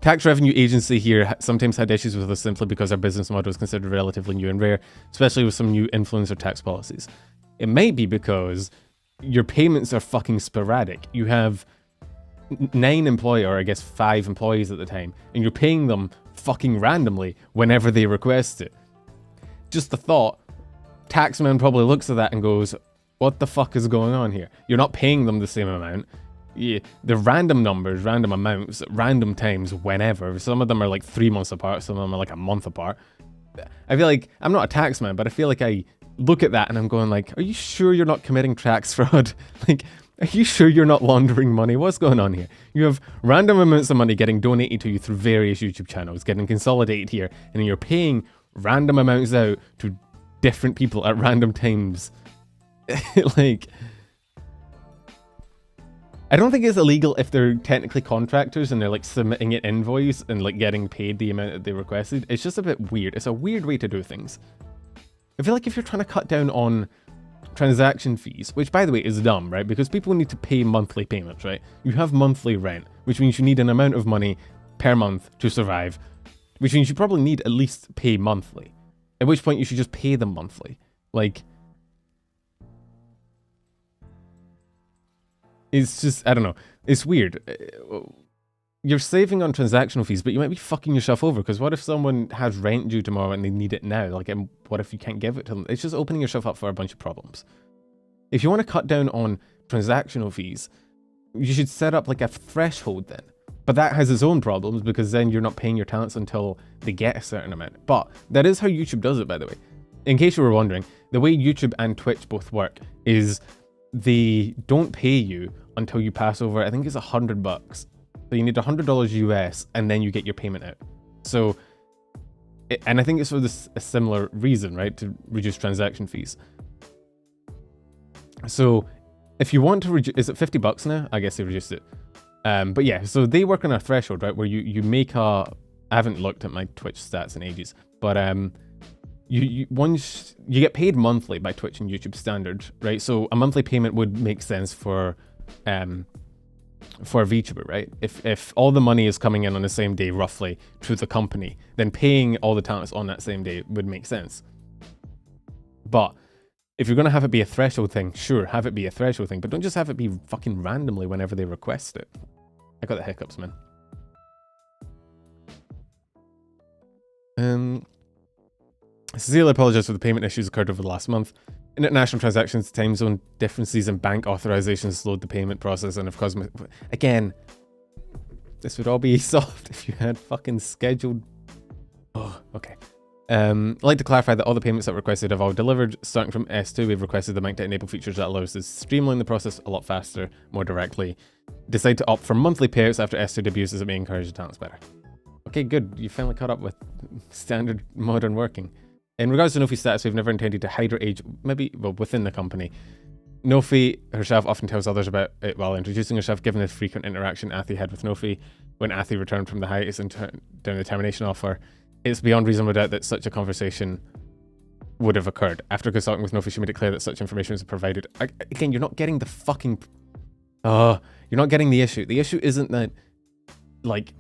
Tax revenue agency here sometimes had issues with us simply because our business model is considered relatively new and rare, especially with some new influencer tax policies. It might be because your payments are fucking sporadic. You have 9 employees, or I guess 5 employees at the time, and you're paying them fucking randomly whenever they request it. Just the thought, Taxman probably looks at that and goes, what the fuck is going on here? You're not paying them the same amount. Yeah, they're random numbers, random amounts, random times, whenever. Some of them are like 3 months apart, some of them are like a month apart. I feel like, I'm not a tax man, but I feel like I look at that and I'm going like, are you sure you're not committing tax fraud? Like, are you sure you're not laundering money? What's going on here? You have random amounts of money getting donated to you through various YouTube channels, getting consolidated here, and you're paying random amounts out to different people at random times. Like, I don't think it's illegal if they're technically contractors and they're like submitting an invoice and like getting paid the amount that they requested. It's just a bit weird. It's a weird way to do things. I feel like if you're trying to cut down on transaction fees, which by the way is dumb, right? Because people need to pay monthly payments, right? You have monthly rent. which means you need an amount of money per month to survive, which means you probably need at least pay monthly. At which point you should just pay them monthly. Like, it's just, I don't know. It's weird. You're saving on transactional fees, but you might be fucking yourself over, because what if someone has rent due tomorrow and they need it now? Like, and what if you can't give it to them? It's just opening yourself up for a bunch of problems. If you want to cut down on transactional fees, you should set up like a threshold then. But that has its own problems, because then you're not paying your talents until they get a certain amount. But that is how YouTube does it, by the way. In case you were wondering, the way YouTube and Twitch both work is they don't pay you until you pass over, I think it's $100. So you need $100 US, and then you get your payment out. So, and I think it's for this a similar reason, right? To reduce transaction fees. So if you want to reduce, is it $50 now? I guess they reduced it. But yeah, so they work on a threshold, right? Where you make a, I haven't looked at my Twitch stats in ages, but once you get paid monthly by Twitch and YouTube standard, right? So a monthly payment would make sense for a VTuber, right? If all the money is coming in on the same day, roughly, to the company, then paying all the talents on that same day would make sense. But if you're going to have it be a threshold thing, sure, have it be a threshold thing, but don't just have it be fucking randomly whenever they request it. I got the hiccups, man. Sincerely apologize for the payment issues occurred over the last month. International transactions, time zone differences, and bank authorizations slowed the payment process and have caused me... Again, this would all be solved if you had fucking scheduled... Oh, okay. I'd like to clarify that all the payments that were requested have all delivered. Starting from S2, we've requested the mic to enable features that allow us to streamline the process a lot faster, more directly. Decide to opt for monthly payouts after S2 debuts as it may encourage the talents better. Okay, good. You finally caught up with standard modern working. In regards to Nofi's status, we've never intended to hide her age, maybe, well, within the company. Nofi herself often tells others about it while introducing herself, given the frequent interaction Athi had with Nofi when Athi returned from the hiatus and down the termination offer. It's beyond reasonable doubt that such a conversation would have occurred. After consulting with Nofi, she made it clear that such information was provided. Again, you're not getting the fucking... you're not getting the issue. The issue isn't that, like,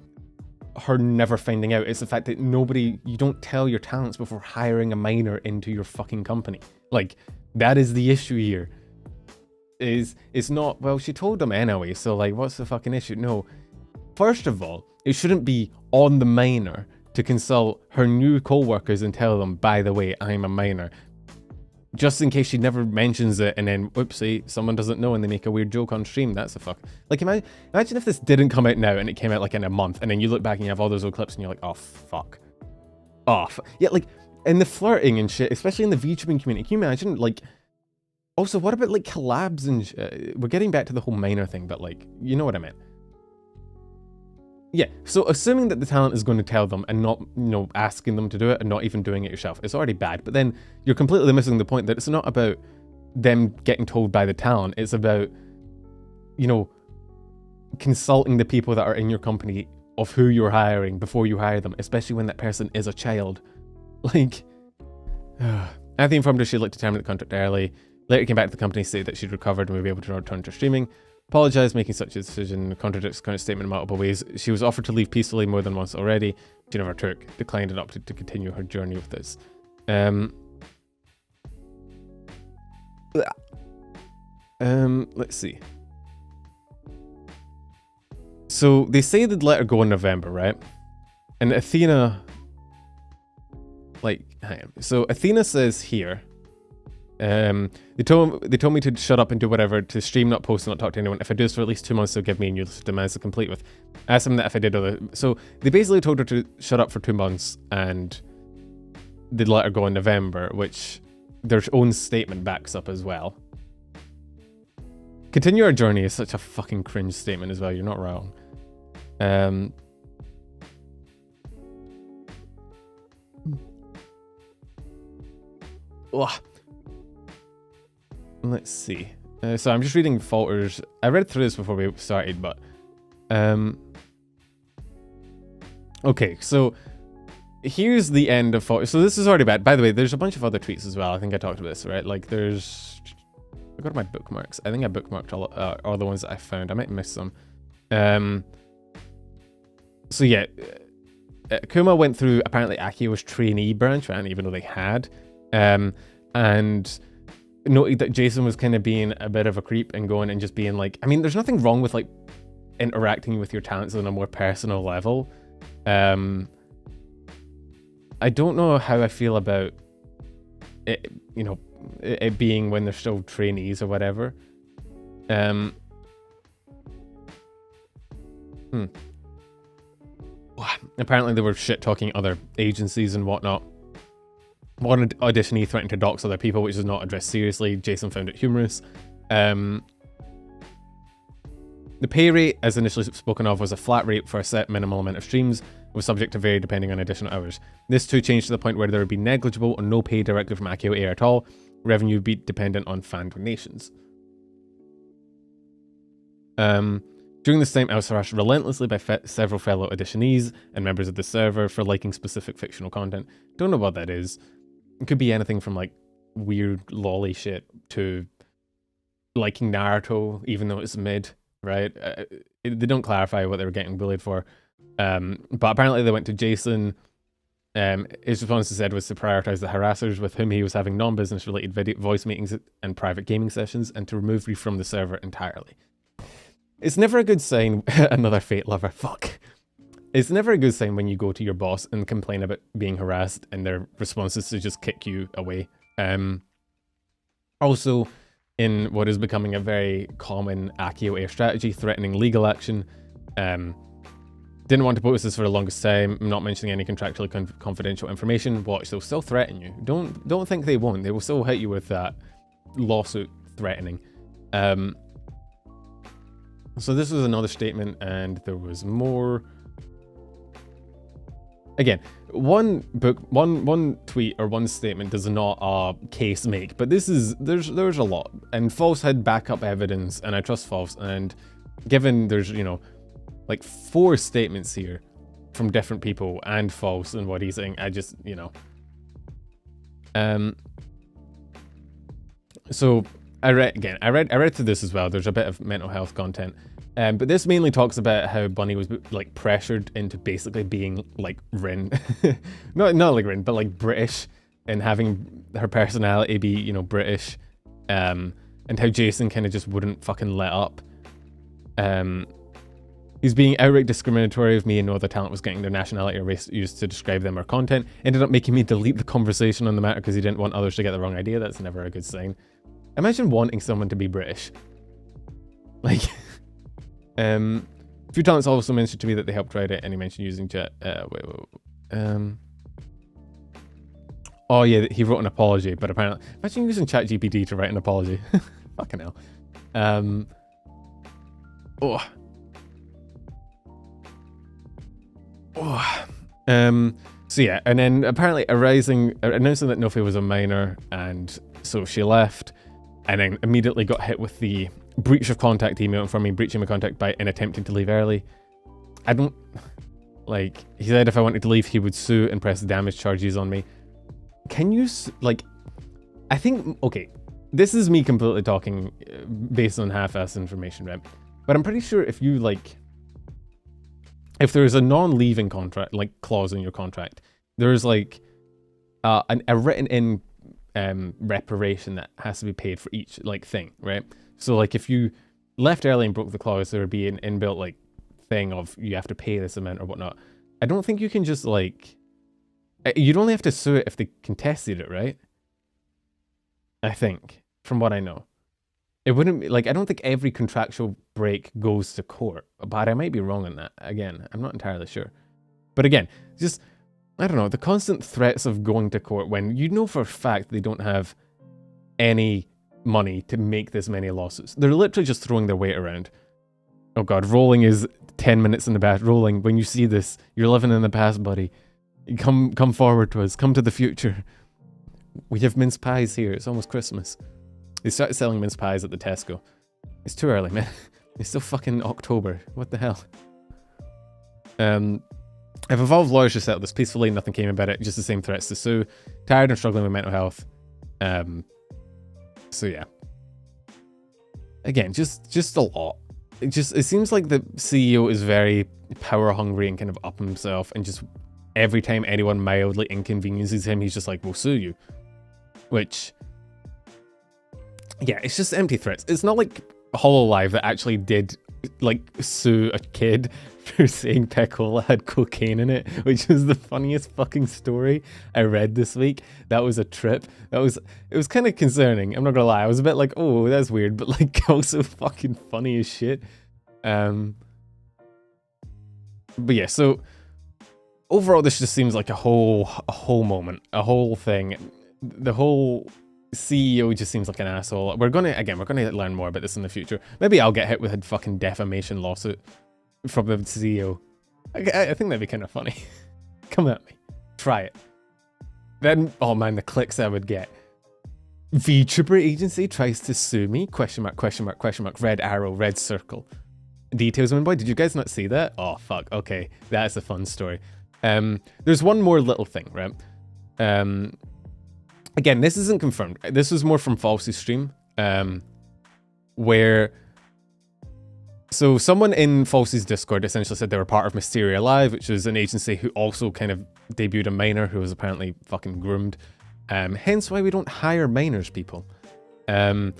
her never finding out. It's the fact that you don't tell your talents before hiring a minor into your fucking company. Like, that is the issue here. It's not, well, she told them anyway, so like, what's the fucking issue? No. First of all, it shouldn't be on the minor to consult her new co-workers and tell them, by the way, I'm a minor. Just in case she never mentions it and then, whoopsie, someone doesn't know and they make a weird joke on stream. That's a fuck. Like, imagine if this didn't come out now and it came out like in a month, and then you look back and you have all those old clips and you're like, oh, fuck. Oh, yeah, like, and the flirting and shit, especially in the VTubing community, can you imagine, like, also, what about, like, collabs and shit? We're getting back to the whole minor thing, but, like, you know what I meant. Yeah, so assuming that the talent is going to tell them and not, you know, asking them to do it and not even doing it yourself, it's already bad. But then you're completely missing the point that it's not about them getting told by the talent. It's about, you know, consulting the people that are in your company of who you're hiring before you hire them, especially when that person is a child. Like, Athena informed her she'd like to terminate the contract early. Later came back to the company, stated that she'd recovered and would be able to return to streaming. Apologised, making such a decision contradicts current statement in multiple ways. She was offered to leave peacefully more than once already. She never took, declined, and opted to continue her journey with this. Let's see. So they say they'd let her go in November, right? And Athena, like, hang on. So Athena says here, they told me to shut up and do whatever, to stream, not post, not talk to anyone. If I do this for at least 2 months, they'll give me a new list of demands to complete with. Asked them that if I did other... So they basically told her to shut up for 2 months and they'd let her go in November, which their own statement backs up as well. Continue our journey is such a fucking cringe statement as well. You're not wrong. Ugh. Let's see. So I'm just reading falters. I read through this before we started, but okay, so here's the end of falters. So this is already bad. By the way, there's a bunch of other tweets as well. I think I talked about this, right? Like, there's... I got my bookmarks. I think I bookmarked all the ones that I found. I might miss some. So yeah, Kuma went through apparently Akio's trainee branch, I didn't even know they had, and noted that Jason was kind of being a bit of a creep and going and just being like, I mean, there's nothing wrong with like interacting with your talents on a more personal level. I don't know how I feel about it, you know, it being when they're still trainees or whatever. Apparently they were shit-talking other agencies and whatnot. One auditionee threatened to dox other people, which is not addressed seriously. Jason found it humorous. The pay rate, as initially spoken of, was a flat rate for a set minimal amount of streams, was subject to vary depending on additional hours. This too changed to the point where there would be negligible or no pay directly from AkioAir at all. Revenue would be dependent on fan donations. During this time, I was harassed relentlessly by several fellow auditionees and members of the server for liking specific fictional content. Don't know what that is. It could be anything from like weird lolly shit to liking Naruto, even though it's mid, right? They don't clarify what they were getting bullied for. But apparently they went to Jason. His response, he said, was to prioritize the harassers with whom he was having non-business related voice meetings and private gaming sessions, and to remove me from the server entirely. It's never a good sign. Another fate lover. Fuck. It's never a good sign when you go to your boss and complain about being harassed and their response is to just kick you away. Also, in what is becoming a very common AkioAir strategy, threatening legal action. Didn't want to post this for the longest time. I'm not mentioning any contractually confidential information. Watch, they'll still threaten you. Don't think they won't. They will still hit you with that lawsuit threatening. So this was another statement, and there was more. Again, one tweet or one statement does not a case make, but this is there's a lot, and False had backup evidence, and I trust False. And given there's, you know, like 4 statements here from different people and False and what he's saying, I just, you know. So I read through this as well. There's a bit of mental health content. But this mainly talks about how Bunny was like pressured into basically being like Rin. not like Rin, but like British, and having her personality be, you know, British. And how Jason kind of just wouldn't fucking let up. He's being outright discriminatory of me, and no other talent was getting their nationality or race used to describe them or content. Ended up making me delete the conversation on the matter because he didn't want others to get the wrong idea. That's never a good sign. Imagine wanting someone to be British. Like, a few talents also mentioned to me that they helped write it, and he mentioned using Jet. Oh yeah, he wrote an apology, but apparently, imagine using ChatGPT to write an apology. Fucking hell. So yeah, and then apparently announcing that Nofi was a minor, and so she left, and then immediately got hit with the breach of contact email informing me breaching my contact by and attempting to leave early. I don't, like, he said if I wanted to leave, he would sue and press damage charges on me. Can you, like, I think, okay, this is me completely talking based on half-assed information, right? But I'm pretty sure if you, like, if there's a non-leaving contract, like, clause in your contract, there's, like, a written-in reparation that has to be paid for each, like, thing, right? So, like, if you left early and broke the clause, there would be an inbuilt, like, thing of you have to pay this amount or whatnot. I don't think you can just, like... You'd only have to sue it if they contested it, right? I think, from what I know. It wouldn't be, like, I don't think every contractual break goes to court, but I might be wrong on that. Again, I'm not entirely sure. But again, just, I don't know, the constant threats of going to court when you know for a fact they don't have any money to make this many lawsuits. They're literally just throwing their weight around. Oh god, rolling is 10 minutes in the past. Rolling, when you see this, you're living in the past, buddy. Come forward to us. Come to the future. We have mince pies here. It's almost Christmas. They started selling mince pies at the Tesco. It's too early, man. It's still fucking October. What the hell? I've evolved lawyers to settle this peacefully. Nothing came about it. Just the same threats to sue. Tired and struggling with mental health. So yeah. Again, just a lot. it seems like the CEO is very power hungry and kind of up himself, and just every time anyone mildly inconveniences him, he's just like, we'll sue you. Which, yeah, it's just empty threats. It's not like Hololive that actually did like sue a kid for saying Pekora had cocaine in it, which is the funniest fucking story I read this week. That was a trip. It was kind of concerning, I'm not gonna lie. I was a bit like, oh, that's weird, but like also fucking funny as shit. But yeah, so overall this just seems like a whole moment, a whole thing. The whole CEO just seems like an asshole. We're gonna learn more about this in the future. Maybe I'll get hit with a fucking defamation lawsuit from the CEO. I think that'd be kind of funny. Come at me. Try it. Then, oh man, the clicks I would get. VTuber agency tries to sue me? Question mark, question mark, question mark, red arrow, red circle. Details, my boy. Did you guys not see that? Oh, fuck. Okay, that's a fun story. There's one more little thing, right? Again, this isn't confirmed. This was more from Falsy's stream, where... So someone in Falsy's Discord essentially said they were part of Mysteria Live, which is an agency who also kind of debuted a minor who was apparently fucking groomed. Hence why we don't hire minors, people. And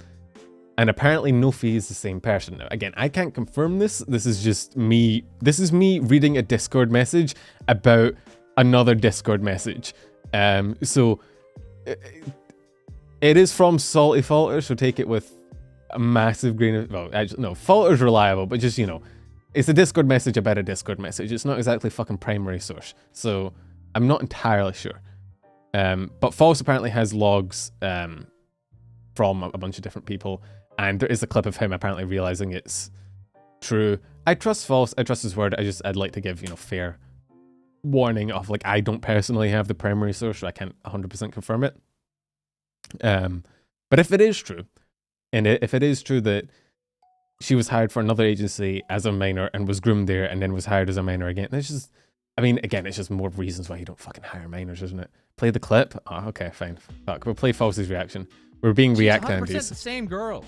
apparently Nofi is the same person. Now, again, I can't confirm this. This is just me. This is me reading a Discord message about another Discord message. So it is from Salty Falter, so take it with a massive grain of... Well, actually, no, Falter's reliable, but just, you know, it's a Discord message about a Discord message. It's not exactly fucking primary source, so I'm not entirely sure. But False apparently has logs from a bunch of different people, and there is a clip of him apparently realizing it's true. I trust False. I trust his word. I'd like to give, you know, fair warning of, like, I don't personally have the primary source, so I can't 100% confirm it. But if it is true, and if it is true that she was hired for another agency as a minor and was groomed there and then was hired as a minor again, it's just, I mean, again, it's just more reasons why you don't fucking hire minors, isn't it? Play the clip? Oh, okay, fine. Fuck, we'll play Falsy's reaction. We're being react-andies. She's 100% the same girl.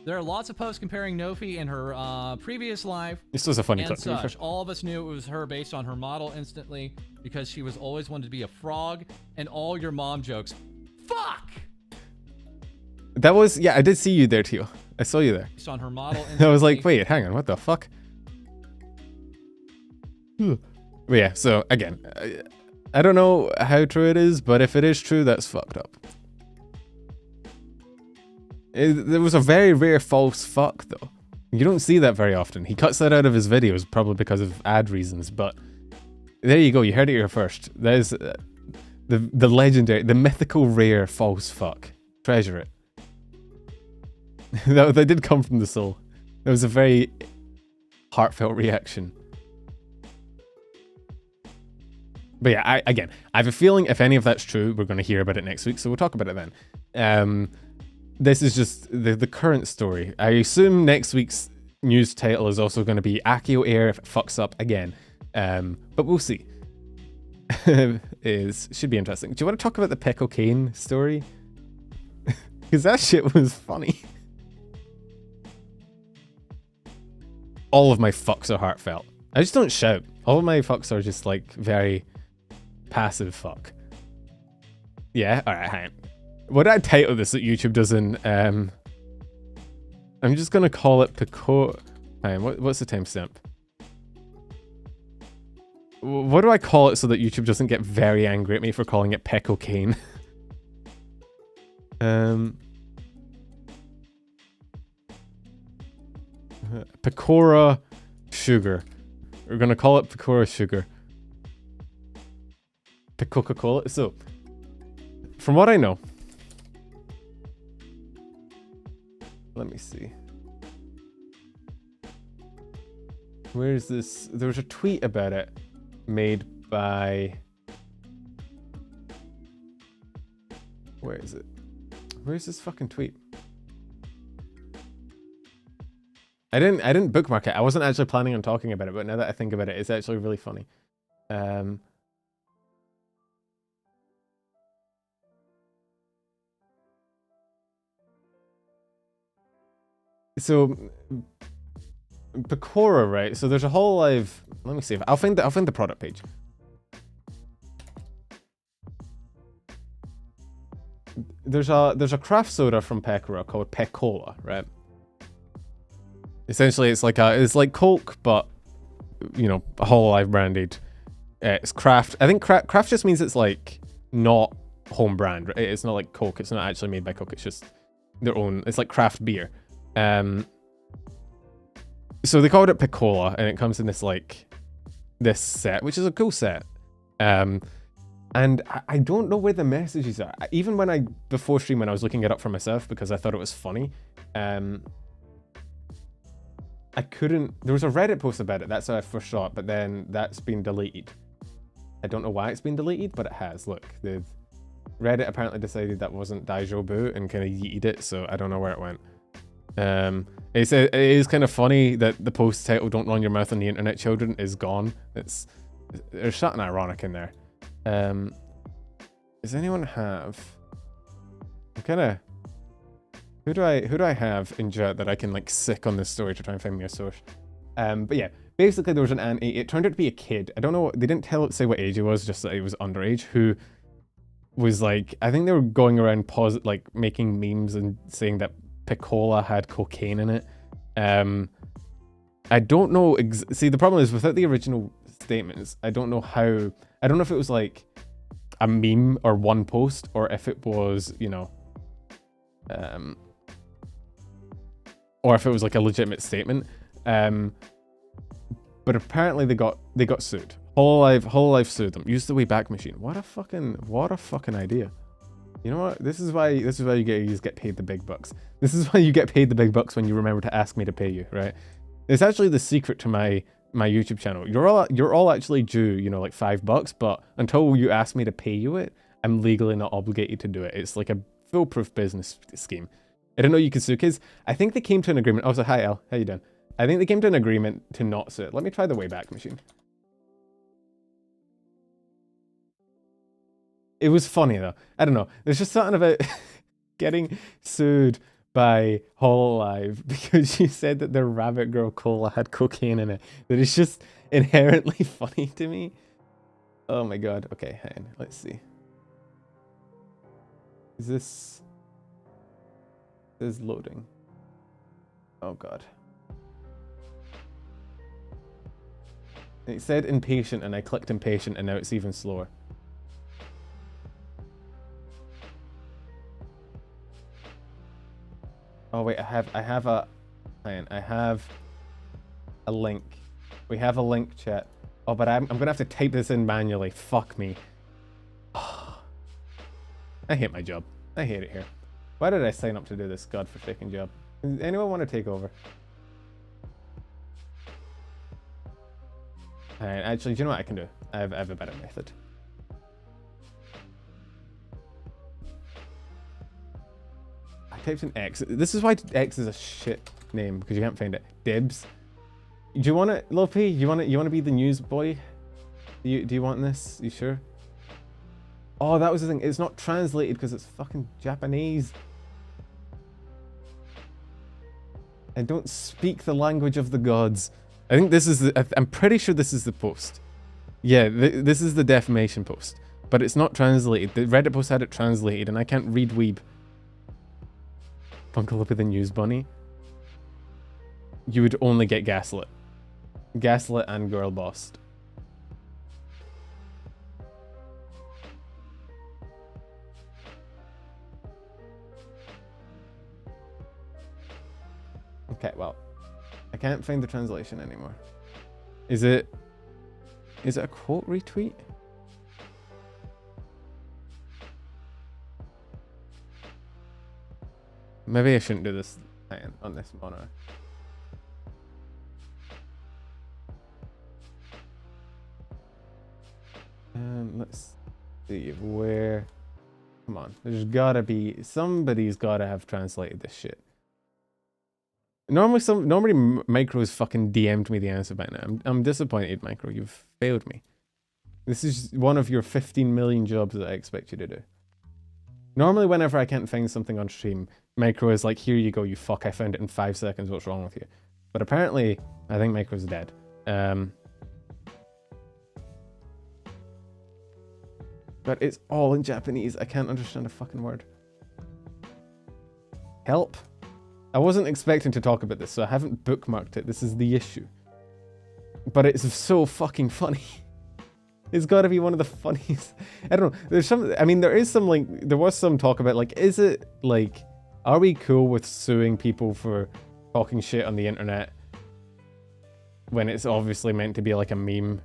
There are lots of posts comparing Nofi and her previous live. This was a funny clip. Such. All of us knew it was her based on her model instantly because she was always wanted to be a frog, and all your mom jokes. Fuck! That was, yeah, I did see you there, Tio. I saw you there. Based on her model I was like, wait, hang on, what the fuck? But yeah, so again, I don't know how true it is, but if it is true, that's fucked up. There was a very rare false fuck, though. You don't see that very often. He cuts that out of his videos, probably because of ad reasons, but there you go, you heard it here first. There's the legendary, the mythical rare false fuck. Treasure it. that did come from the soul. That was a very heartfelt reaction. But yeah, I have a feeling if any of that's true, we're going to hear about it next week, so we'll talk about it then. This is just the current story. I assume next week's news title is also going to be AkioAir fucks up again. But we'll see. Should be interesting. Do you want to talk about the Pekora story? Because that shit was funny. All of my fucks are heartfelt. I just don't shout. All of my fucks are just like very passive fuck. Yeah, alright, hang on. What did I title this that YouTube doesn't? I'm just gonna call it Pekora. Hang on, what's the timestamp? What do I call it so that YouTube doesn't get very angry at me for calling it Pekora? Pekora Sugar. We're gonna call it Pekora Sugar. Coca-Cola. So, from what I know, let me see. Where's this? There was a tweet about it made by. Where is it? Where's this fucking tweet? I didn't bookmark it. I wasn't actually planning on talking about it, but now that I think about it, it's actually really funny. So Pekora, right? So there's a hololive. Let me see if I'll find the product page. There's a craft soda from Pekora called Pekora, right? Essentially, it's like Coke, but you know, hololive branded. It's craft. I think craft just means it's like not home brand. Right? It's not like Coke. It's not actually made by Coke. It's just their own. It's like craft beer. So they called it Pekora, and it comes in this set, which is a cool set. And I don't know where the messages are. Even before stream, when I was looking it up for myself because I thought it was funny, I couldn't. There was a Reddit post about it. That's how I first saw it, but then that's been deleted. I don't know why it's been deleted, but it has. Look, the Reddit apparently decided that wasn't Daijobu and kind of yeeted it, so I don't know where it went. It is kind of funny that the post title "Don't Run Your Mouth on the Internet, Children" is gone. There's something ironic in there. Does anyone have? Who do I have in chat that I can like sick on this story to try and find me a source? But yeah, basically there was an auntie. It turned out to be a kid. I don't know. They didn't say what age it was, just that it was underage. Who was like, I think they were going around making memes and saying that Pekora had cocaine in it. I don't know. See, the problem is without the original statements, I don't know how. I don't know if it was like a meme or one post, or if it was, you know, or if it was like a legitimate statement. But apparently they got sued. Hololive sued them. Use the Wayback Machine. What a fucking idea. You know what? This is why you get paid the big bucks. This is why you get paid the big bucks when you remember to ask me to pay you, right? It's actually the secret to my YouTube channel. You're all actually due, you know, like $5, but until you ask me to pay you it, I'm legally not obligated to do it. It's like a foolproof business scheme. I didn't know you could sue kids. I think they came to an agreement. Oh, so hi Al, how you doing? I think they came to an agreement to not sue it. Let me try the Wayback Machine. It was funny though. I don't know. There's just something about getting sued by hololive because she said that their Rabbit Girl cola had cocaine in it. That is just inherently funny to me. Oh my god. Okay, hang on. Let's see. Is this loading? Oh god. It said impatient and I clicked impatient and now it's even slower. Oh wait, I have a link. We have a link, chat. Oh, but I'm gonna have to type this in manually. Fuck me. I hate my job. I hate it here. Why did I sign up to do this godforsaken job? Does anyone want to take over? Alright, actually, do you know what I can do? I have a better method. I typed in X. This is why X is a shit name, because you can't find it. Dibs. Do you want it, Lopi? You want to be the news boy? Do you want this? You sure? Oh, that was the thing. It's not translated because it's fucking Japanese. I don't speak the language of the gods. I think this is I'm pretty sure this is the post. Yeah, this is the defamation post. But it's not translated. The Reddit post had it translated and I can't read Weeb. Uncle Lippy the News Bunny. You would only get Gaslit. Gaslit and Girl Bossed. Okay, well, I can't find the translation anymore. Is it a quote retweet? Maybe I shouldn't do this on this monitor. Let's see where. Come on, there's gotta be somebody's gotta have translated this shit. Normally Micro's fucking DM'd me the answer by now. I'm disappointed, Micro. You've failed me. This is one of your 15 million jobs that I expect you to do. Normally, whenever I can't find something on stream, Micro is like, here you go, you fuck, I found it in 5 seconds, what's wrong with you? But apparently, I think Miko's dead. But it's all in Japanese. I can't understand a fucking word. Help. I wasn't expecting to talk about this, so I haven't bookmarked it. This is the issue. But it's so fucking funny. It's got to be one of the funniest. I don't know. There's some. I mean, there is some like. There was some talk about like. Is it like? Are we cool with suing people for talking shit on the internet when it's obviously meant to be like a meme?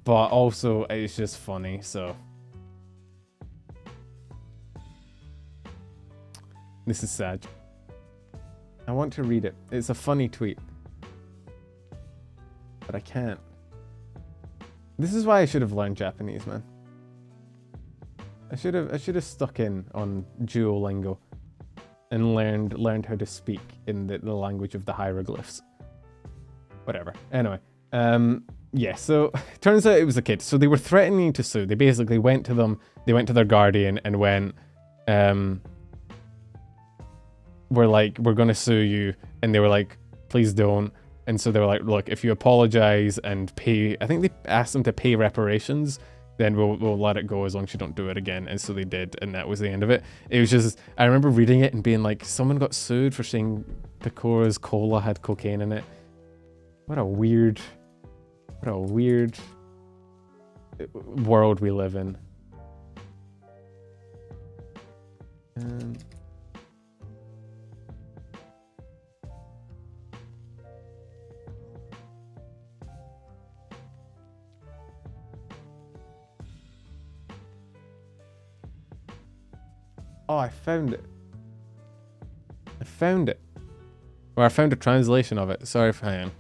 But also, it's just funny. So this is sad. I want to read it. It's a funny tweet. But I can't. This is why I should have learned Japanese, man. I should have stuck in on Duolingo and learned how to speak in the language of the hieroglyphs. Whatever. Anyway, yeah, so turns out it was a kid. So they were threatening to sue. They basically went to them, they went to their guardian and went, we're like, we're gonna sue you. And they were like, please don't. And so they were like, look, if you apologize and pay, I think they asked them to pay reparations, then we'll let it go as long as you don't do it again. And so they did, and that was the end of it. It was just, I remember reading it and being like, someone got sued for saying Pekora's cola had cocaine in it. What a weird world we live in. Oh, I found it. Or I found a translation of it. Sorry if I am.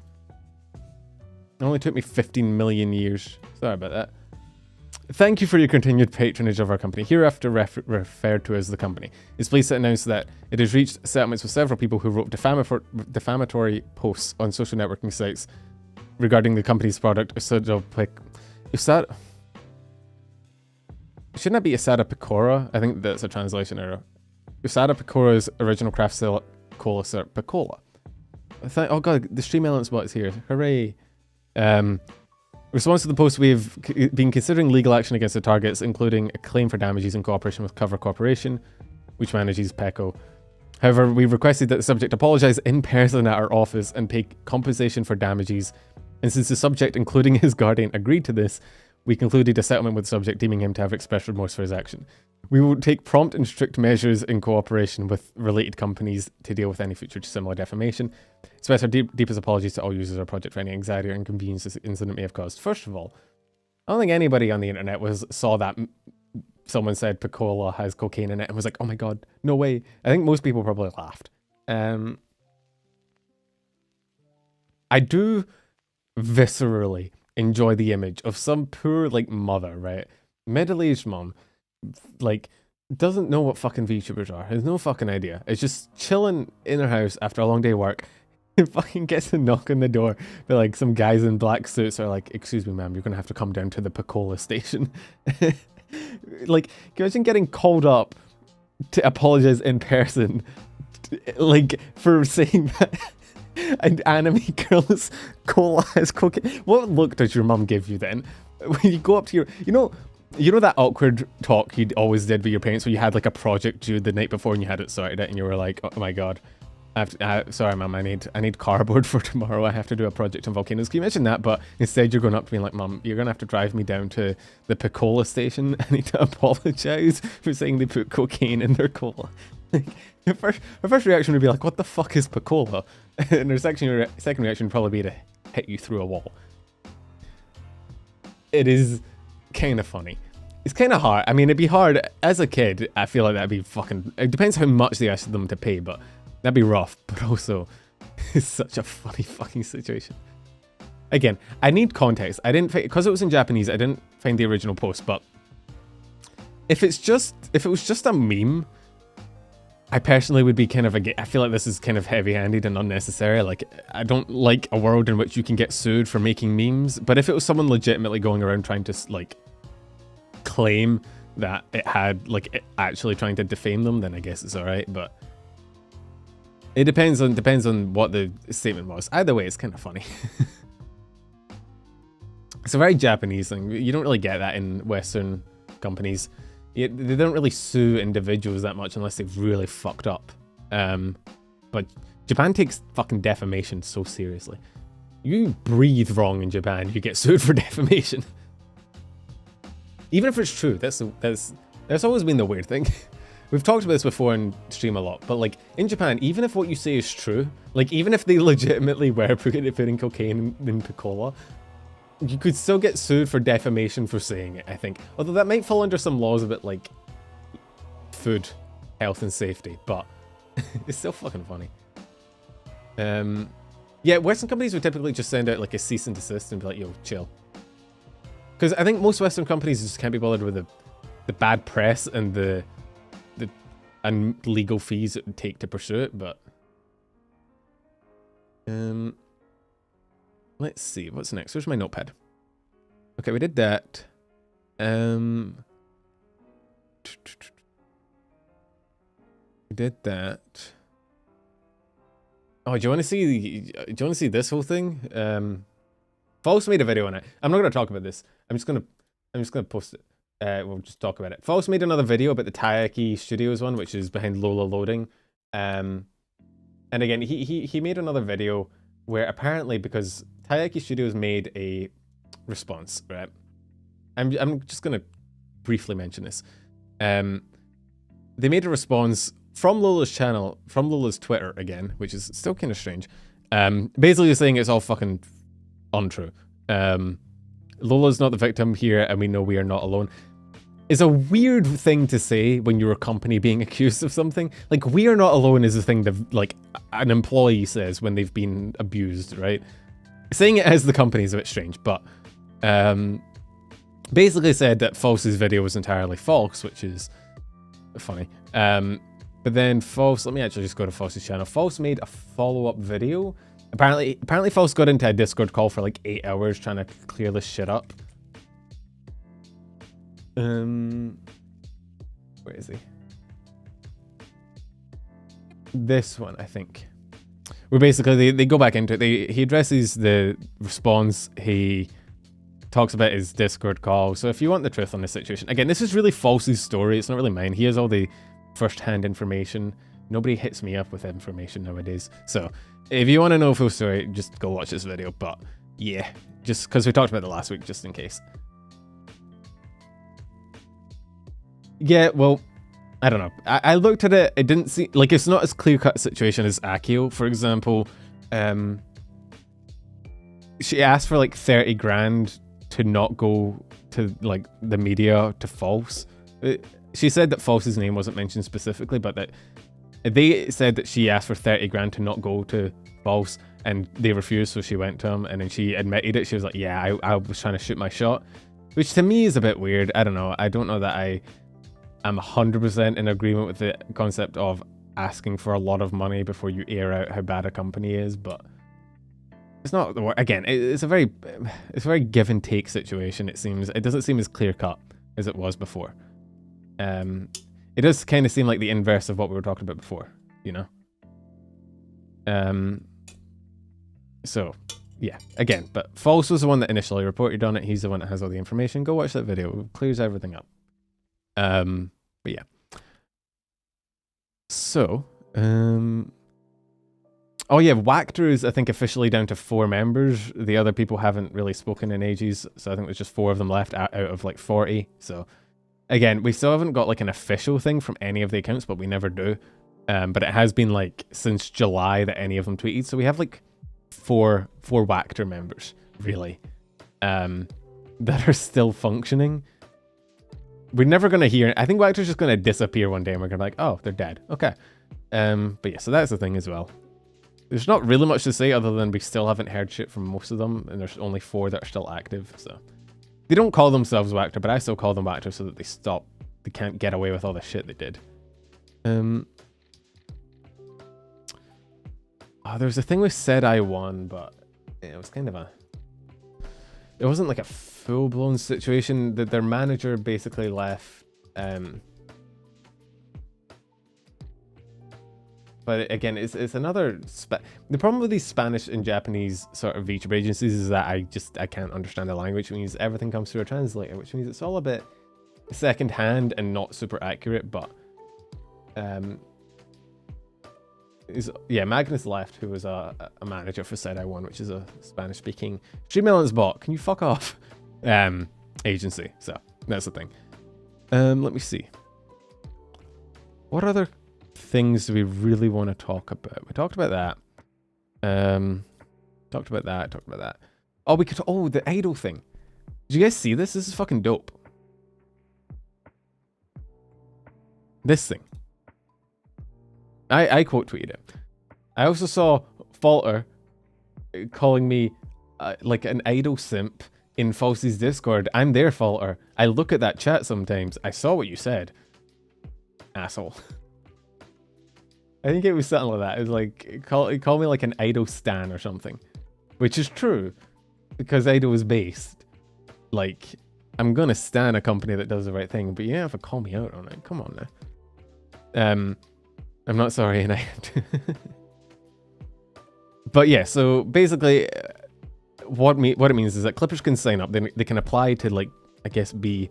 It only took me 15 million years. Sorry about that. Thank you for your continued patronage of our company, hereafter referred to as the company. It's pleased to announce that it has reached settlements with several people who wrote defamatory posts on social networking sites regarding the company's product, Vshojo. Shouldn't that be Asada Pekora? I think that's a translation error. Asada Pekora's original craft cola syrup, Pekora. Oh god, the Stream Elements bot is here. Hooray. Response to the post, we've been considering legal action against the targets, including a claim for damages in cooperation with Cover Corporation, which manages Peko. However, we've requested that the subject apologize in person at our office and pay compensation for damages. And since the subject, including his guardian, agreed to this, we concluded a settlement with the subject, deeming him to have expressed remorse for his action. We will take prompt and strict measures in cooperation with related companies to deal with any future similar defamation. Express our deepest apologies to all users of our project for any anxiety or inconvenience this incident may have caused. First of all, I don't think anybody on the internet saw that someone said Pekora has cocaine in it and was like, oh my god, no way. I think most people probably laughed. I do viscerally enjoy the image of some poor like mother, right? Middle-aged mom, like, doesn't know what fucking VTubers are, has no fucking idea. It's just chilling in her house after a long day of work. It fucking gets a knock on the door, but like some guys in black suits are like, excuse me ma'am, you're gonna have to come down to the Pekora station. Like, can you imagine getting called up to apologize in person, like, for saying that an anime girl's cola has cocaine? What look does your mum give you then? When you go up to your, you know that awkward talk you always did with your parents where you had like a project due the night before and you had it sorted out and you were like, oh my god, sorry mum, I need cardboard for tomorrow, I have to do a project on volcanoes. Can you imagine that? But instead you're going up to me like, mum, you're gonna have to drive me down to the Pekora station. I need to apologize for saying they put cocaine in their cola. Like, her first reaction would be like, what the fuck is Pekora? And her second reaction would probably be to hit you through a wall. It is kind of funny. It's kind of hard. I mean, it'd be hard as a kid. I feel like that'd be fucking, it depends how much they asked them to pay, but that'd be rough. But also, it's such a funny fucking situation. Again, I need context. I didn't, because it was in Japanese, I didn't find the original post, but if it was just a meme, I personally would be kind of I feel like this is kind of heavy-handed and unnecessary. Like, I don't like a world in which you can get sued for making memes. But if it was someone legitimately going around trying to like claim that it had like it actually trying to defame them, then I guess it's all right. But it depends on what the statement was. Either way, it's kind of funny. It's a very Japanese thing. You don't really get that in Western companies. They don't really sue individuals that much unless they've really fucked up. But Japan takes fucking defamation so seriously. You breathe wrong in Japan, you get sued for defamation. Even if it's true, that's always been the weird thing. We've talked about this before in stream a lot, but like in Japan, even if what you say is true, like even if they legitimately were putting cocaine in Pekora, you could still get sued for defamation for saying it, I think. Although that might fall under some laws about like food, health and safety, but it's still fucking funny. Yeah, Western companies would typically just send out like a cease and desist and be like, yo, chill. Because I think most Western companies just can't be bothered with the bad press and the legal fees it would take to pursue it, but let's see, what's next? Where's my notepad? Okay, we did that. We did that. Oh, do you want to see this whole thing? False made a video on it. I'm not going to talk about this. I'm just gonna post it. We'll just talk about it. False made another video about the Taiyaki Studios one, which is behind Lola Loading. And again, he made another video where apparently because Taiyaki Studios made a response, right? I'm just gonna briefly mention this. They made a response from Lola's channel, from Lola's Twitter again, which is still kind of strange. Basically saying it's all fucking untrue. Lola's not the victim here, and we know we are not alone. It's a weird thing to say when you're a company being accused of something. Like, we are not alone is the thing that, like, an employee says when they've been abused, right? Saying it as the company is a bit strange, but basically said that False's video was entirely false, which is funny. But then False, let me actually just go to False's channel. False made a follow-up video. Apparently False got into a Discord call for like 8 hours trying to clear this shit up. Where is he? This one, I think. Where basically they go back into it. He addresses the response. He talks about his Discord call. So if you want the truth on this situation, again, this is really False's story. It's not really mine. He has all the first-hand information. Nobody hits me up with information nowadays. So if you want to know a full story, just go watch this video. But yeah, just because we talked about it last week, just in case. Yeah, well, I don't know. I looked at it. It didn't seem like it's not as clear-cut situation as Akio, for example. She asked for like 30 grand to not go to like the media to False. She said that False's name wasn't mentioned specifically, but that they said that she asked for 30 grand to not go to False, and they refused, so she went to him, and then she admitted it. She was like, yeah, I was trying to shoot my shot, which to me is a bit weird. I don't know. I don't know that I'm 100% in agreement with the concept of asking for a lot of money before you air out how bad a company is, but it's not, again, it's a very give and take situation, it seems. It doesn't seem as clear cut as it was before. It does kind of seem like the inverse of what we were talking about before, you know? So, yeah, again, but False was the one that initially reported on it. He's the one that has all the information. Go watch that video. It clears everything up. But yeah. So, oh yeah, Wactor is, I think, officially down to 4 members. The other people haven't really spoken in ages, so I think there's just 4 of them left out of like 40. So, again, we still haven't got like an official thing from any of the accounts, but we never do. But it has been like since July that any of them tweeted. So we have like 4 Wactor members, really, that are still functioning. We're never going to hear, I think Wactor's just going to disappear one day and we're going to be like, oh, they're dead. Okay. But yeah, so that's the thing as well. There's not really much to say other than we still haven't heard shit from most of them, and there's only 4 that are still active, so. They don't call themselves Wactor, but I still call them Wactor so that they can't get away with all the shit they did. Oh, there's a thing with Said I Won, but it was kind of it wasn't like a full-blown situation. That their manager basically left But again, it's another... The problem with these Spanish and Japanese sort of VTuber agencies is that I can't understand the language, which means everything comes through a translator, which means it's all a bit second-hand and not super accurate, but... Magnus left, who was a manager for Side Eye One, which is a Spanish-speaking Streammelon's bot. Can you fuck off? Agency. So, that's the thing. Let me see. What other things do we really want to talk about? We talked about that. Talked about that. Oh, the idol thing. Did you guys see this? This is fucking dope. This thing. I quote tweeted it. I also saw Falter calling me like an idol simp in Falsy's Discord. I'm there, Falter. I look at that chat sometimes. I saw what you said. Asshole. I think it was something like that. It was like, call me like an idol stan or something. Which is true. Because idol is based. Like, I'm gonna stan a company that does the right thing, but you don't have to call me out on it. Come on now. I'm not sorry, and I have to. But yeah, so basically, what it means is that clippers can sign up. They can apply to, like, I guess be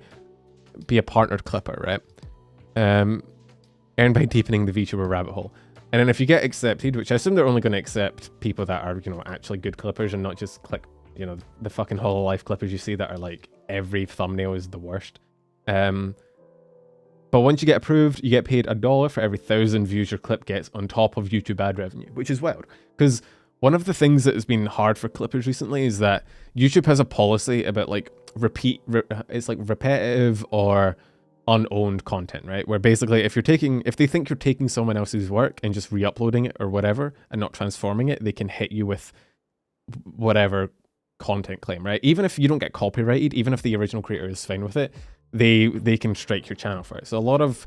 a partnered clipper, right? Earn by deepening the VTuber rabbit hole. And then if you get accepted, which I assume they're only going to accept people that are, actually good clippers and not just click, the fucking hololive clippers you see that are like every thumbnail is the worst. But once you get approved, you get paid $1 for every 1,000 views your clip gets on top of YouTube ad revenue, which is wild. Because one of the things that has been hard for clippers recently is that YouTube has a policy about like it's like repetitive or unowned content, right? Where basically if they think you're taking someone else's work and just re-uploading it or whatever and not transforming it, they can hit you with whatever content claim, right? Even if you don't get copyrighted, even if the original creator is fine with it, they can strike your channel for it. So a lot of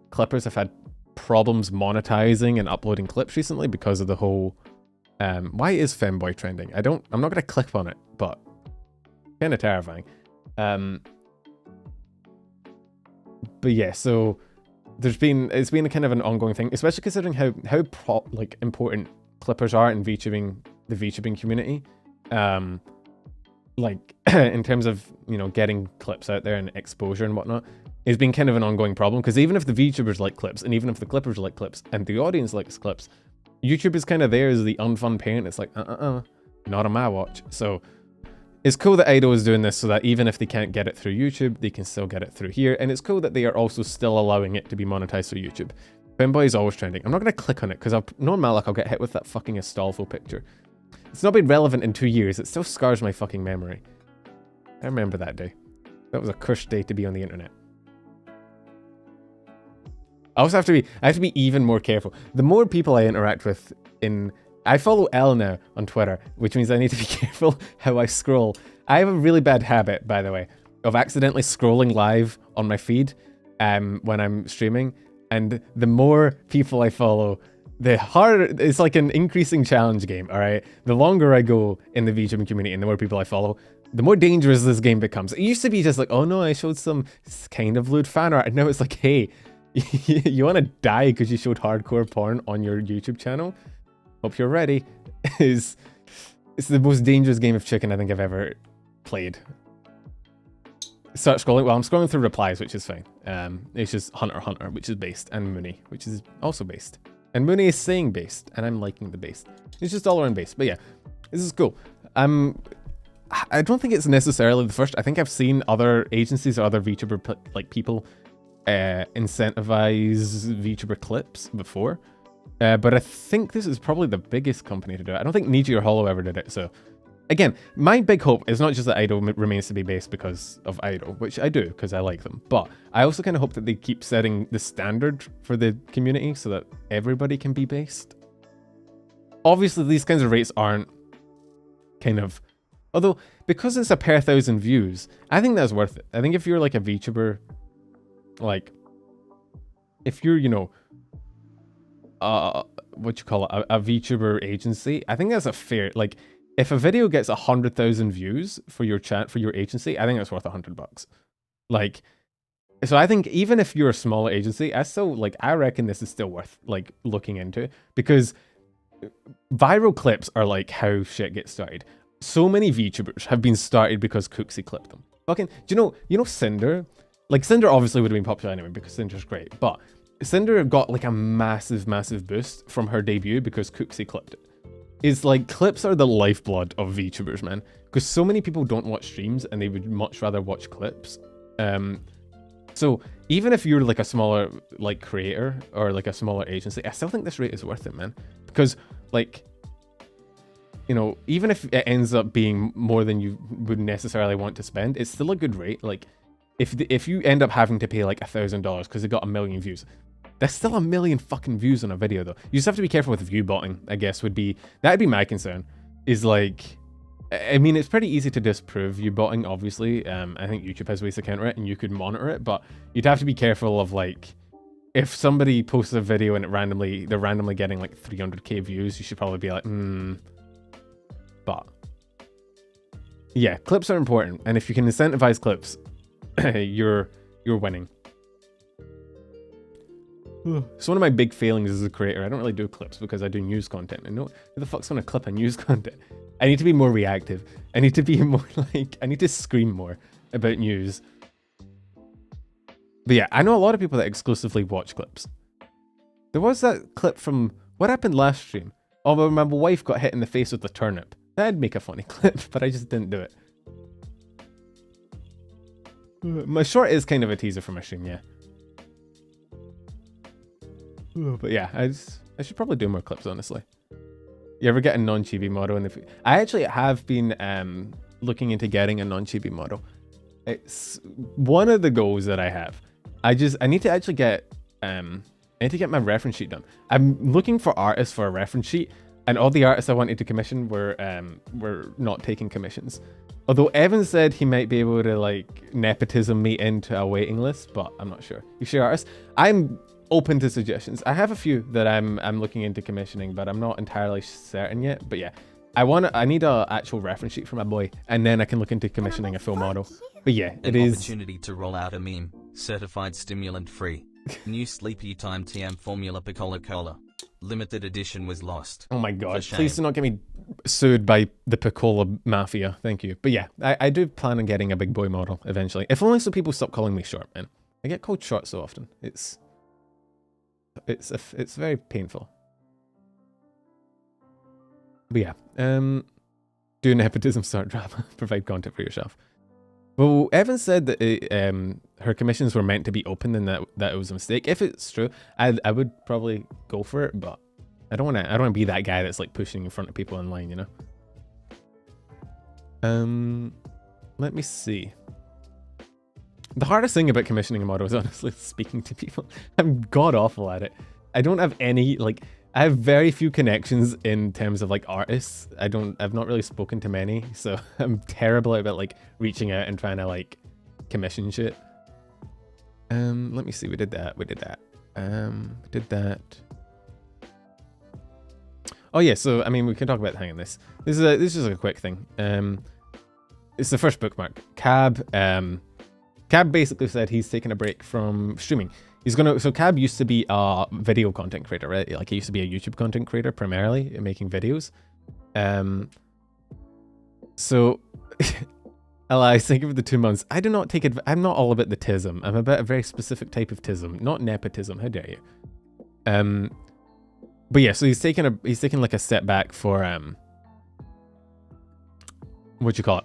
clippers have had problems monetizing and uploading clips recently because of the whole why is femboy trending? I'm not gonna click on it, but kind of terrifying. But yeah, so it's been a kind of an ongoing thing, especially considering how important clippers are in VTubing, the VTubing community. Like in terms of getting clips out there and exposure and whatnot, it's been kind of an ongoing problem, because even if the VTubers like clips and even if the clippers like clips and the audience likes clips, YouTube is kind of there as the unfun parent. It's like not on my watch. So it's cool that Idol is doing this so that even if they can't get it through YouTube, they can still get it through here. And it's cool that they are also still allowing it to be monetized through YouTube. Femboy is always trending. I'm not going to click on it because knowing Malak, I'll get hit with that fucking Astolfo picture. It's not been relevant in 2 years. It still scars my fucking memory. I remember that day. That was a cursed day to be on the internet. I also have to be even more careful. The more people I interact with I follow Elle now on Twitter, which means I need to be careful how I scroll. I have a really bad habit, by the way, of accidentally scrolling live on my feed when I'm streaming. And the more people I follow, the harder. It's like an increasing challenge game, all right? The longer I go in the VTubing community and the more people I follow, the more dangerous this game becomes. It used to be just like, oh no, I showed some kind of lewd fan art. And now it's like, hey, you want to die because you showed hardcore porn on your YouTube channel? Hope you're ready. It's the most dangerous game of chicken I think I've ever played. Start scrolling. Well, I'm scrolling through replies, which is fine. It's just Hunter x Hunter, which is based, and Mooney, which is also based. And Mooney is saying based, and I'm liking the based. It's just all around based. But yeah, this is cool. I don't think it's necessarily the first. I think I've seen other agencies or other VTuber people incentivize VTuber clips before. But I think this is probably the biggest company to do it. I don't think Niji or Hollow ever did it. So again, my big hope is not just that Idol remains to be based because of Idol, which I do because I like them. But I also kind of hope that they keep setting the standard for the community so that everybody can be based. Obviously, these kinds of rates aren't kind of... Although, because it's a per 1,000 views, I think that's worth it. I think if you're like a VTuber, like, if you're, what you call it, a VTuber agency, I think that's a fair, like, if a video gets 100,000 views for your chat, for your agency, I think that's worth $100. Like, So I think even if you're a smaller agency, I reckon this is still worth like looking into, because viral clips are like how shit gets started. So many VTubers have been started because Cooksy clipped them. Fucking, do you know Cinder? Like, Cinder obviously would have been popular anyway because Cinder's great, but Cinder got like a massive boost from her debut because Cooksy clipped it. It's like, clips are the lifeblood of VTubers, man, because so many people don't watch streams and they would much rather watch clips. So even if you're like a smaller like creator or like a smaller agency, I still think this rate is worth it, man, because like, you know, even if it ends up being more than you would necessarily want to spend, it's still a good rate. Like, if you end up having to pay like $1,000 because it got 1 million views, that's still 1 million fucking views on a video, though. You just have to be careful with view botting, I guess, that'd be my concern. Is like, I mean, it's pretty easy to disprove view botting, obviously. I think YouTube has ways to counter it and you could monitor it, but you'd have to be careful of like, if somebody posts a video and they're randomly getting like 300k views, you should probably be like, But yeah, clips are important, and if you can incentivize clips, you're winning. So one of my big failings as a creator, I don't really do clips because I do news content. And who the fuck's gonna clip a news content? I need to be more reactive. I need to be more like, I need to scream more about news. But yeah, I know a lot of people that exclusively watch clips. There was that clip from, what happened last stream? Oh, well, my wife got hit in the face with a turnip. That'd make a funny clip, but I just didn't do it. My short is kind of a teaser for my stream, yeah. But yeah, I should probably do more clips, honestly. You ever get a non-chibi model? I actually have been looking into getting a non-chibi model. It's one of the goals that I have. I need to actually get I need to get my reference sheet done. I'm looking for artists for a reference sheet, and all the artists I wanted to commission were not taking commissions. Although Evan said he might be able to like nepotism me into a waiting list, but I'm not sure. You share artists? I'm open to suggestions. I have a few that I'm looking into commissioning, but I'm not entirely certain yet. But yeah, I need a actual reference sheet for my boy, and then I can look into commissioning a full model. But yeah, it is opportunity to roll out a meme, certified stimulant free. New sleepy time TM formula Pekora Cola. Limited edition was lost. Oh my god, please do not get me sued by the Pekora Mafia. Thank you. But yeah, I do plan on getting a big boy model eventually. If only so people stop calling me short, man. I get called short so often. It's very painful. But yeah, do nepotism, start drama, provide content for yourself. Well, Evan said that her commissions were meant to be open and that it was a mistake. If it's true, I would probably go for it, but I don't want to be that guy that's like pushing in front of people online, you know. Let me see. The hardest thing about commissioning a model is honestly speaking to people. I'm god awful at it. I don't have any, like, I have very few connections in terms of like artists. I've not really spoken to many, so I'm terrible about like reaching out and trying to like commission shit. Let me see, we did that. Did that. Oh yeah, so I mean we can talk about hanging this. This is just like a quick thing. It's the first bookmark. Cab basically said he's taking a break from streaming. So Cab used to be a video content creator, right? Like he used to be a YouTube content creator primarily, making videos. So Elias, thank you for the 2 months. I do not take it. I'm not all about the tism. I'm about a very specific type of tism, not nepotism. How dare you? But yeah, so he's taking like a step back for what you call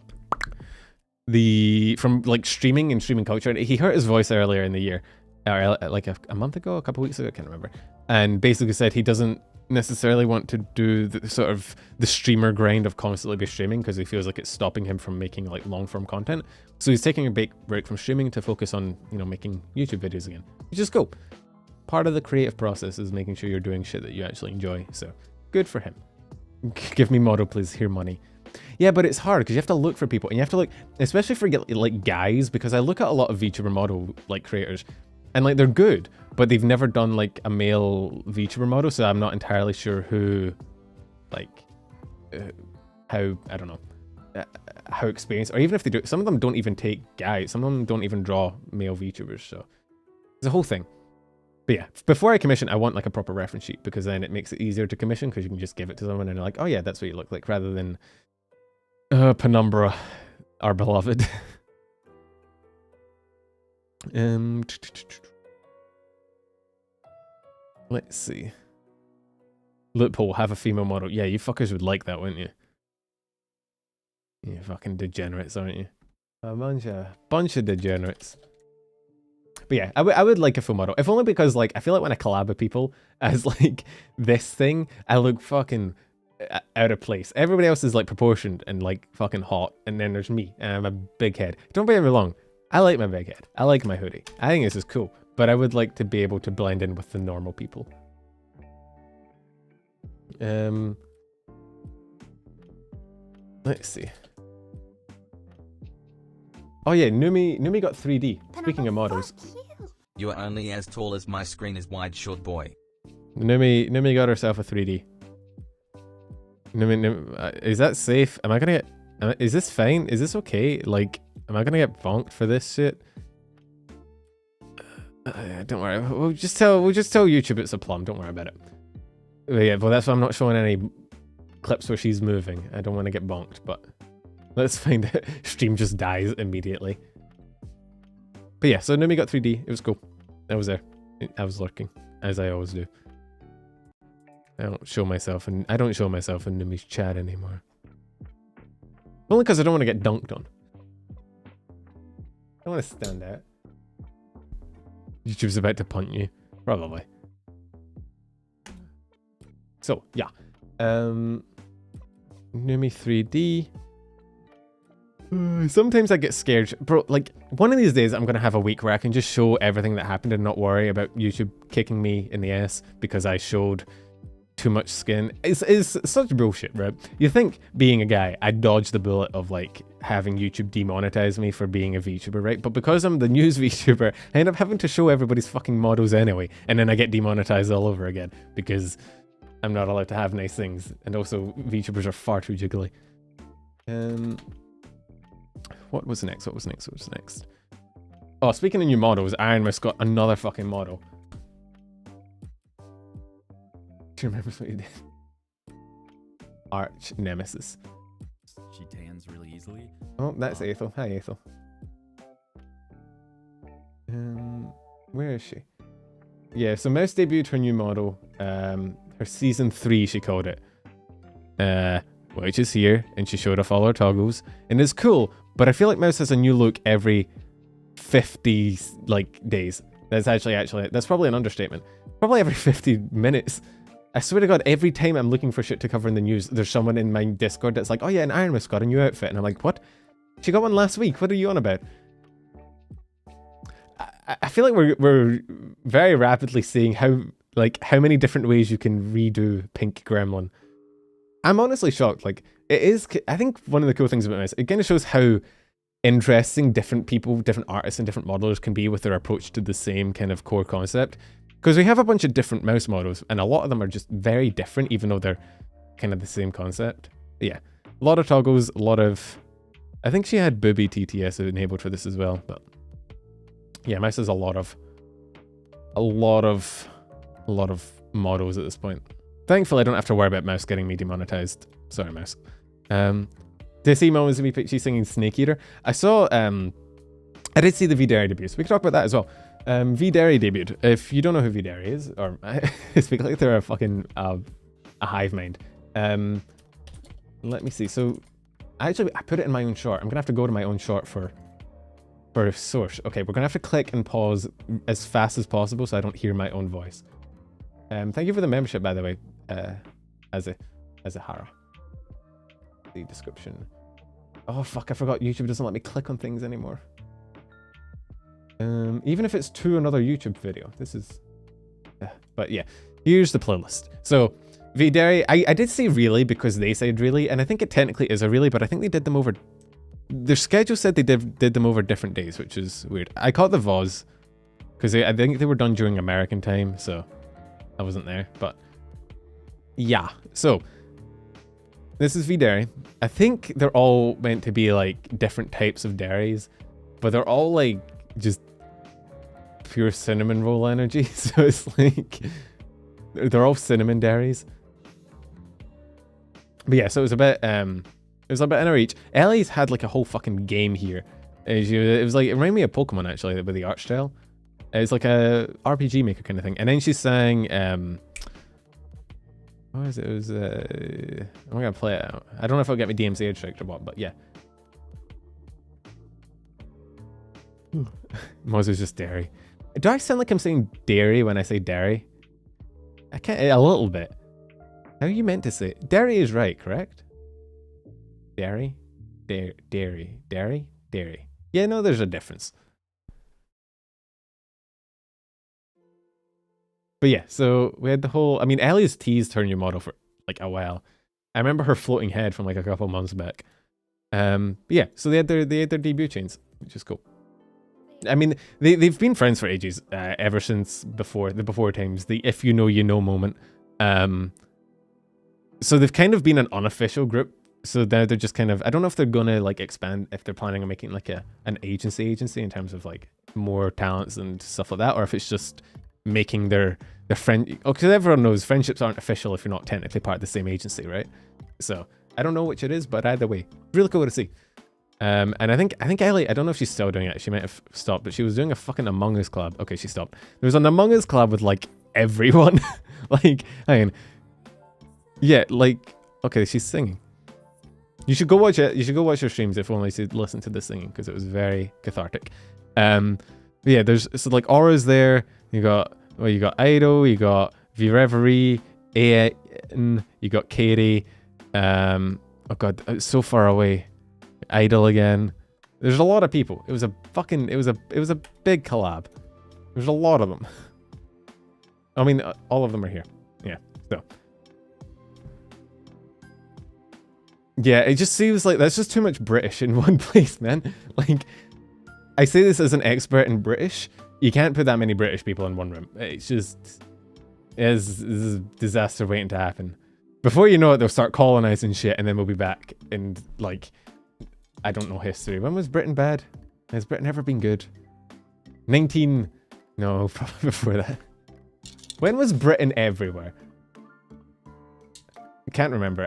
it? From like streaming and streaming culture. He hurt his voice earlier in the year. Like a month ago, a couple weeks ago, I can't remember, and basically said he doesn't necessarily want to do the sort of the streamer grind of constantly be streaming because he feels like it's stopping him from making like long form content. So he's taking a break from streaming to focus on, you know, making YouTube videos again, which is cool. Part of the creative process is making sure you're doing shit that you actually enjoy. So good for him. Give me model, please. Here, money. Yeah, but it's hard because you have to look for people, and you have to look, especially for like guys, because I look at a lot of VTuber model like creators. And like they're good, but they've never done like a male VTuber model, so I'm not entirely sure who, like, how, I don't know. how experienced, or even if they do, some of them don't even take guys. Some of them don't even draw male VTubers. So it's a whole thing. But yeah, before I commission, I want like a proper reference sheet, because then it makes it easier to commission, because you can just give it to someone and they're like, oh yeah, that's what you look like, rather than Penumbra, our beloved. Let's see. Loophole, have a female model. Yeah, you fuckers would like that, wouldn't you? You fucking degenerates, aren't you? A bunch of degenerates. But yeah, I would like a full model, if only because like I feel like when I collab with people as like this thing, I look fucking out of place. Everybody else is like proportioned and like fucking hot, and then there's me and I'm a big head. Don't get me wrong, I like my big head. I like my hoodie. I think this is cool, but I would like to be able to blend in with the normal people. Let's see. Oh yeah, Numi got 3D. Speaking of models. You are only as tall as my screen is wide, short boy. Numi got herself a 3D. Numi, is that safe? Am I gonna get... is this fine? Is this okay? Like, am I gonna get bonked for this shit? Don't worry. We'll just tell YouTube it's a plum. Don't worry about it. But yeah, well, that's why I'm not showing any clips where she's moving. I don't want to get bonked, but let's find it. Stream just dies immediately. But yeah, so Numi got 3D. It was cool. I was there. I was lurking, as I always do. I don't show myself in Numi's chat anymore. Only because I don't want to get dunked on. I don't want to stand out. YouTube's about to punt you. Probably. So, yeah. Numi 3D. Sometimes I get scared. Bro, like, one of these days I'm going to have a week where I can just show everything that happened and not worry about YouTube kicking me in the ass because I showed too much skin. It's such bullshit, right? You think, being a guy, I'd dodge the bullet of, like, having YouTube demonetize me for being a VTuber, right? But because I'm the news VTuber, I end up having to show everybody's fucking models anyway, and then I get demonetized all over again because I'm not allowed to have nice things, and also VTubers are far too jiggly. What was next? Oh, speaking of new models, Iron Mouse got another fucking model. Do you remember what he did? Arch Nemesis. She tans really easily. Oh, that's Ethel. Hi, Ethel. Where is she? Yeah, so Mouse debuted her new model. Her season 3, she called it. Which is here, and she showed off all her toggles, and it's cool. But I feel like Mouse has a new look every 50 days. That's actually that's probably an understatement. Probably every 50 minutes. I swear to God, every time I'm looking for shit to cover in the news, there's someone in my Discord that's like, oh yeah, an Iron Mouse got a new outfit. And I'm like, what? She got one last week. What are you on about? I feel like we're very rapidly seeing how many different ways you can redo Pink Gremlin. I'm honestly shocked. Like, it is, I think one of the cool things about this, it kind of shows how interesting different people, different artists and different modelers can be with their approach to the same kind of core concept. Because we have a bunch of different mouse models, and a lot of them are just very different, even though they're kind of the same concept. But yeah, a lot of toggles, a lot of... I think she had Booby TTS enabled for this as well, but... Yeah, Mouse has a lot of models at this point. Thankfully, I don't have to worry about Mouse getting me demonetized. Sorry, Mouse. Did see moments of me she's singing Snake Eater? I saw... I did see the V-Dairy debut, so we can talk about that as well. V-Dairy debuted. If you don't know who V-Dairy is, or I speak like they're a fucking a hive mind. Let me see. So I put it in my own short. I'm gonna have to go to my own short for a source. Okay, we're gonna have to click and pause as fast as possible so I don't hear my own voice. Thank you for the membership, by the way, as a Hara. The description. Oh fuck! I forgot YouTube doesn't let me click on things anymore. Even if it's to another YouTube video. This is... but yeah, here's the playlist. So, V-Dairy, I did say really because they said really, and I think it technically is a really, but I think they did them over... Their schedule said they did them over different days, which is weird. I caught the VOZ, because I think they were done during American time, so I wasn't there, but... Yeah, so... This is V-Dairy. I think they're all meant to be like different types of dairies, but they're all like just pure cinnamon roll energy. So it's like they're all cinnamon dairies. But yeah, so it was a bit in our each. Ellie's had like a whole fucking game here. It was like, it reminded me of Pokemon actually, with the art style. It's like a RPG maker kind of thing. And then she sang, what was it? It was, I'm gonna play it out. I don't know if I'll get my DMCA striked or what, but yeah. Moz is just dairy. Do I sound like I'm saying dairy when I say dairy? I can't, a little bit. How are you meant to say it? Dairy is right, correct? Dairy? Dairy. Yeah, no, there's a difference. But yeah, so we had the whole, I mean, Ellie's teased her new model for like a while. I remember her floating head from like a couple months back. But yeah, so they had their debut chains, which is cool. I mean, they've been friends for ages, ever since the before times, the if you know, you know moment. So they've kind of been an unofficial group. So now they're just kind of, I don't know if they're gonna like expand, if they're planning on making like an agency in terms of like more talents and stuff like that, or if it's just making their friend, because everyone knows friendships aren't official if you're not technically part of the same agency, right? So I don't know which it is, but either way, really cool to see. And I think Ellie, I don't know if she's still doing it, she might have stopped, but she was doing a fucking Among Us collab. Okay, she stopped. There was an Among Us collab with like everyone. Like, I mean, yeah, like, okay, she's singing. You should go watch it. You should go watch her streams if only to listen to the singing, because it was very cathartic. But yeah, there's, so like Aura's there. You got, well, you got Ido, you got Vireverie, Aen, you got Katie. Oh god, it's so far away. Idol again. There's a lot of people. It was a fucking, it was a big collab. There's a lot of them. I mean, all of them are here. Yeah, so. Yeah, it just seems like that's just too much British in one place, man. Like, I say this as an expert in British. You can't put that many British people in one room. It's just, it's a disaster waiting to happen. Before you know it, they'll start colonizing shit, and then we'll be back in, like, I don't know history. When was Britain bad? Has Britain ever been good? No, probably before that. When was Britain everywhere? I can't remember.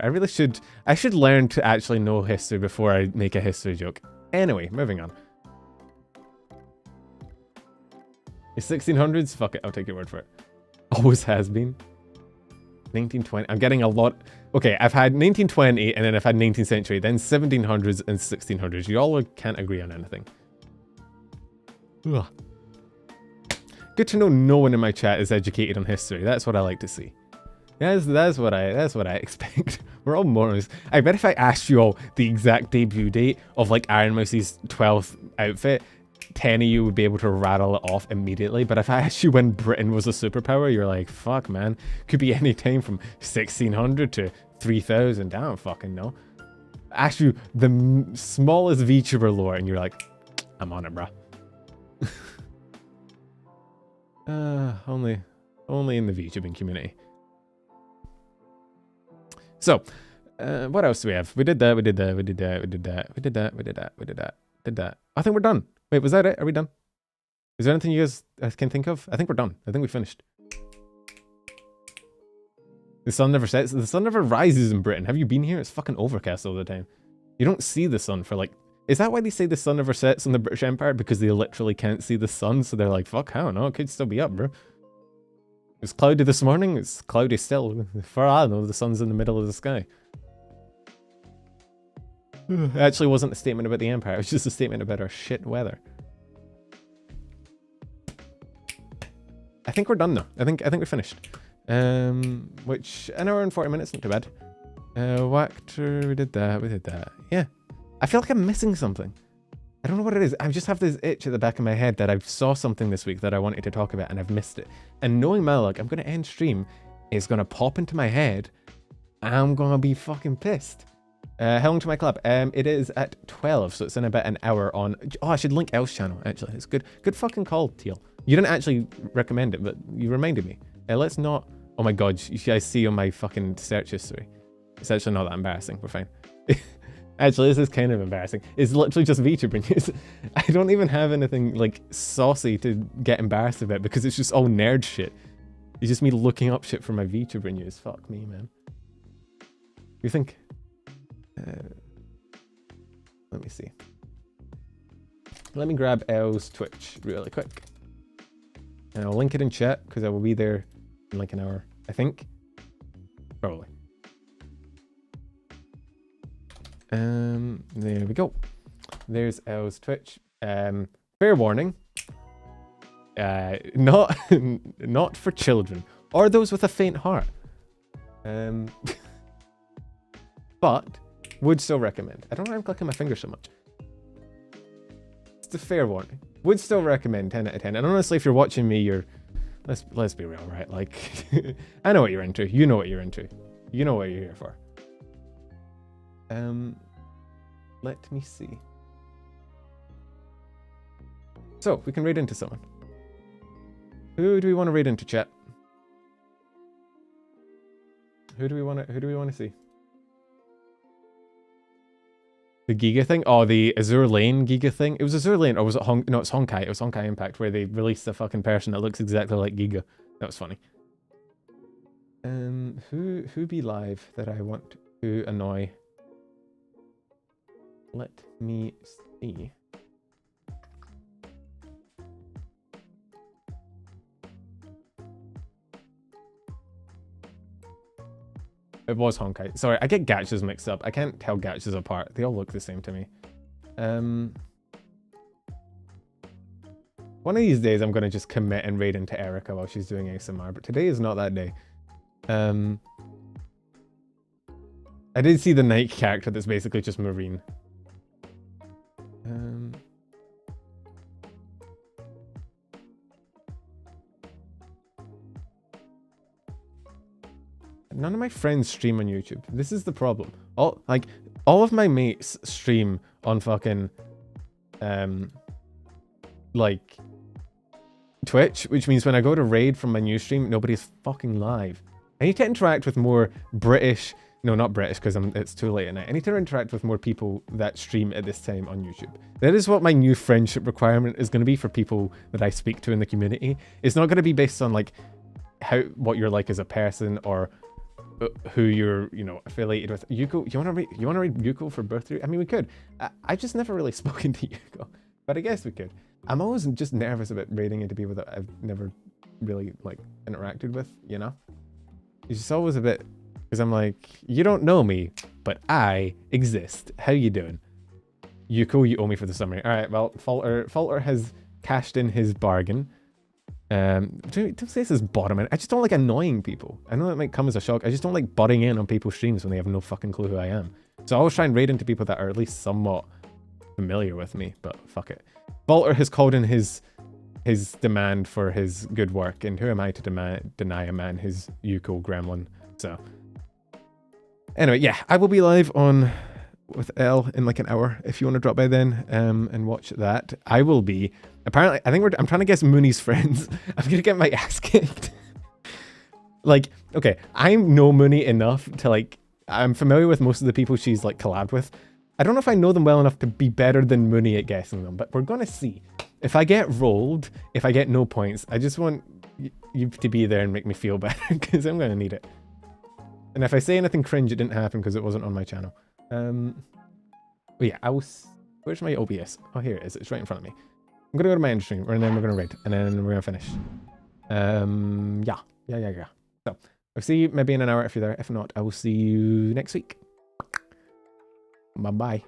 I should learn to actually know history before I make a history joke. Anyway, moving on. The 1600s? Fuck it, I'll take your word for it. Always has been. 1920. I'm getting a lot. Okay, I've had 1920 and then I've had 19th century, then 1700s and 1600s. You all can't agree on anything. Ugh. Good to know no one in my chat is educated on history. That's what I like to see. That's what I expect. We're all morons. I bet if I asked you all the exact debut date of like Iron Mouse's 12th outfit, 10 of you would be able to rattle it off immediately. But if I asked you when Britain was a superpower, you're like, fuck, man. Could be any time from 1600 to 3000. I don't fucking know. I asked you the smallest VTuber lore, and you're like, I'm on it, bruh. Only in the VTubing community. So, what else do we have? We did that. I think we're done. Wait, was that it? Are we done? Is there anything you guys can think of? I think we're done. I think we finished. The sun never sets. The sun never rises in Britain. Have you been here? It's fucking overcast all the time. You don't see the sun for like... Is that why they say the sun never sets in the British Empire? Because they literally can't see the sun, so they're like, fuck, I don't know, it could still be up, bro. It was cloudy this morning, it's cloudy still. For all I know, the sun's in the middle of the sky. It actually wasn't a statement about the Empire, it was just a statement about our shit weather. I think we're done though. I think we're finished. Which, an hour and 40 minutes, not too bad. Whacked, we did that. Yeah. I feel like I'm missing something. I don't know what it is. I just have this itch at the back of my head that I saw something this week that I wanted to talk about and I've missed it. And knowing my luck, I'm going to end stream. It's going to pop into my head. I'm going to be fucking pissed. How long to my club? It is at 12, so it's in about an hour on... Oh, I should link Elle's channel, actually. It's good. Good fucking call, Teal. You didn't actually recommend it, but you reminded me. Let's not... Oh my god, you guys see on my fucking search history. It's actually not that embarrassing. We're fine. Actually, this is kind of embarrassing. It's literally just VTuber news. I don't even have anything like saucy to get embarrassed about because it's just all nerd shit. It's just me looking up shit for my VTuber news. Fuck me, man. You think? Let me see. Let me grab Elle's Twitch really quick. And I'll link it in chat because I will be there in like an hour, I think. Probably. There we go. There's Elle's Twitch. Fair warning. Not not for children or those with a faint heart. But would still recommend. I don't know why I'm clicking my finger so much. It's a fair warning. Would still recommend 10 out of 10. And honestly, if you're watching me, you're let's be real, right? Like I know what you're into. You know what you're into. You know what you're here for. Let me see. So we can raid into someone. Who do we want to raid into, chat? Who do we want to see? The Giga thing? Oh, the Azure Lane Giga thing? It was Azure Lane, or was it No, it's Honkai. It was Honkai Impact, where they released a fucking person that looks exactly like Giga. That was funny. Who be live that I want to annoy? Let me see. It was Honkai. Sorry, I get gachas mixed up. I can't tell gachas apart. They all look the same to me. One of these days I'm going to just commit and raid into Erica while she's doing ASMR, but today is not that day. I did see the Nike character that's basically just Marine. None of my friends stream on YouTube. This is the problem. All of my mates stream on fucking like Twitch, which means when I go to raid from my new stream, nobody's fucking live. I need to interact with more British, no, not British because it's too late at night. I need to interact with more people that stream at this time on YouTube. That is what my new friendship requirement is going to be for people that I speak to in the community. It's not going to be based on like what you're like as a person or who you're, affiliated with. Yuko, you want to read Yuko for birthday? I mean, we could. I've just never really spoken to Yuko, but I guess we could. I'm always just nervous about raiding into people that I've never really like interacted with. It's just always a bit because I'm like, you don't know me, but I exist. How you doing? Yuko, you owe me for the summary. All right, well, Falter has cashed in his bargain. Don't say this is bottoming. I just don't like annoying people. I know that might come as a shock. I just don't like butting in on people's streams when they have no fucking clue who I am. So I always try and raid into people that are at least somewhat familiar with me, but fuck it. Falter has called in his demand for his good work, and who am I to deny a man his Yuko gremlin? So anyway, yeah, I will be live with Elle in like an hour if you want to drop by then and watch that. I will be apparently I'm trying to guess Mooney's friends. I'm gonna get my ass kicked. Like, okay, I know Mooney enough to I'm familiar with most of the people she's like collabed with. I don't know if I know them well enough to be better than Mooney at guessing them, but we're gonna see. If I get rolled, if I get no points, I just want you to be there and make me feel better because I'm gonna need it. And if I say anything cringe, it didn't happen because it wasn't on my channel. But yeah, where's my OBS? Oh, here it is. It's right in front of me. I'm gonna go to my end stream, and then we're gonna raid, and then we're gonna finish. Yeah. So I'll see you maybe in an hour if you're there. If not, I will see you next week. Bye bye.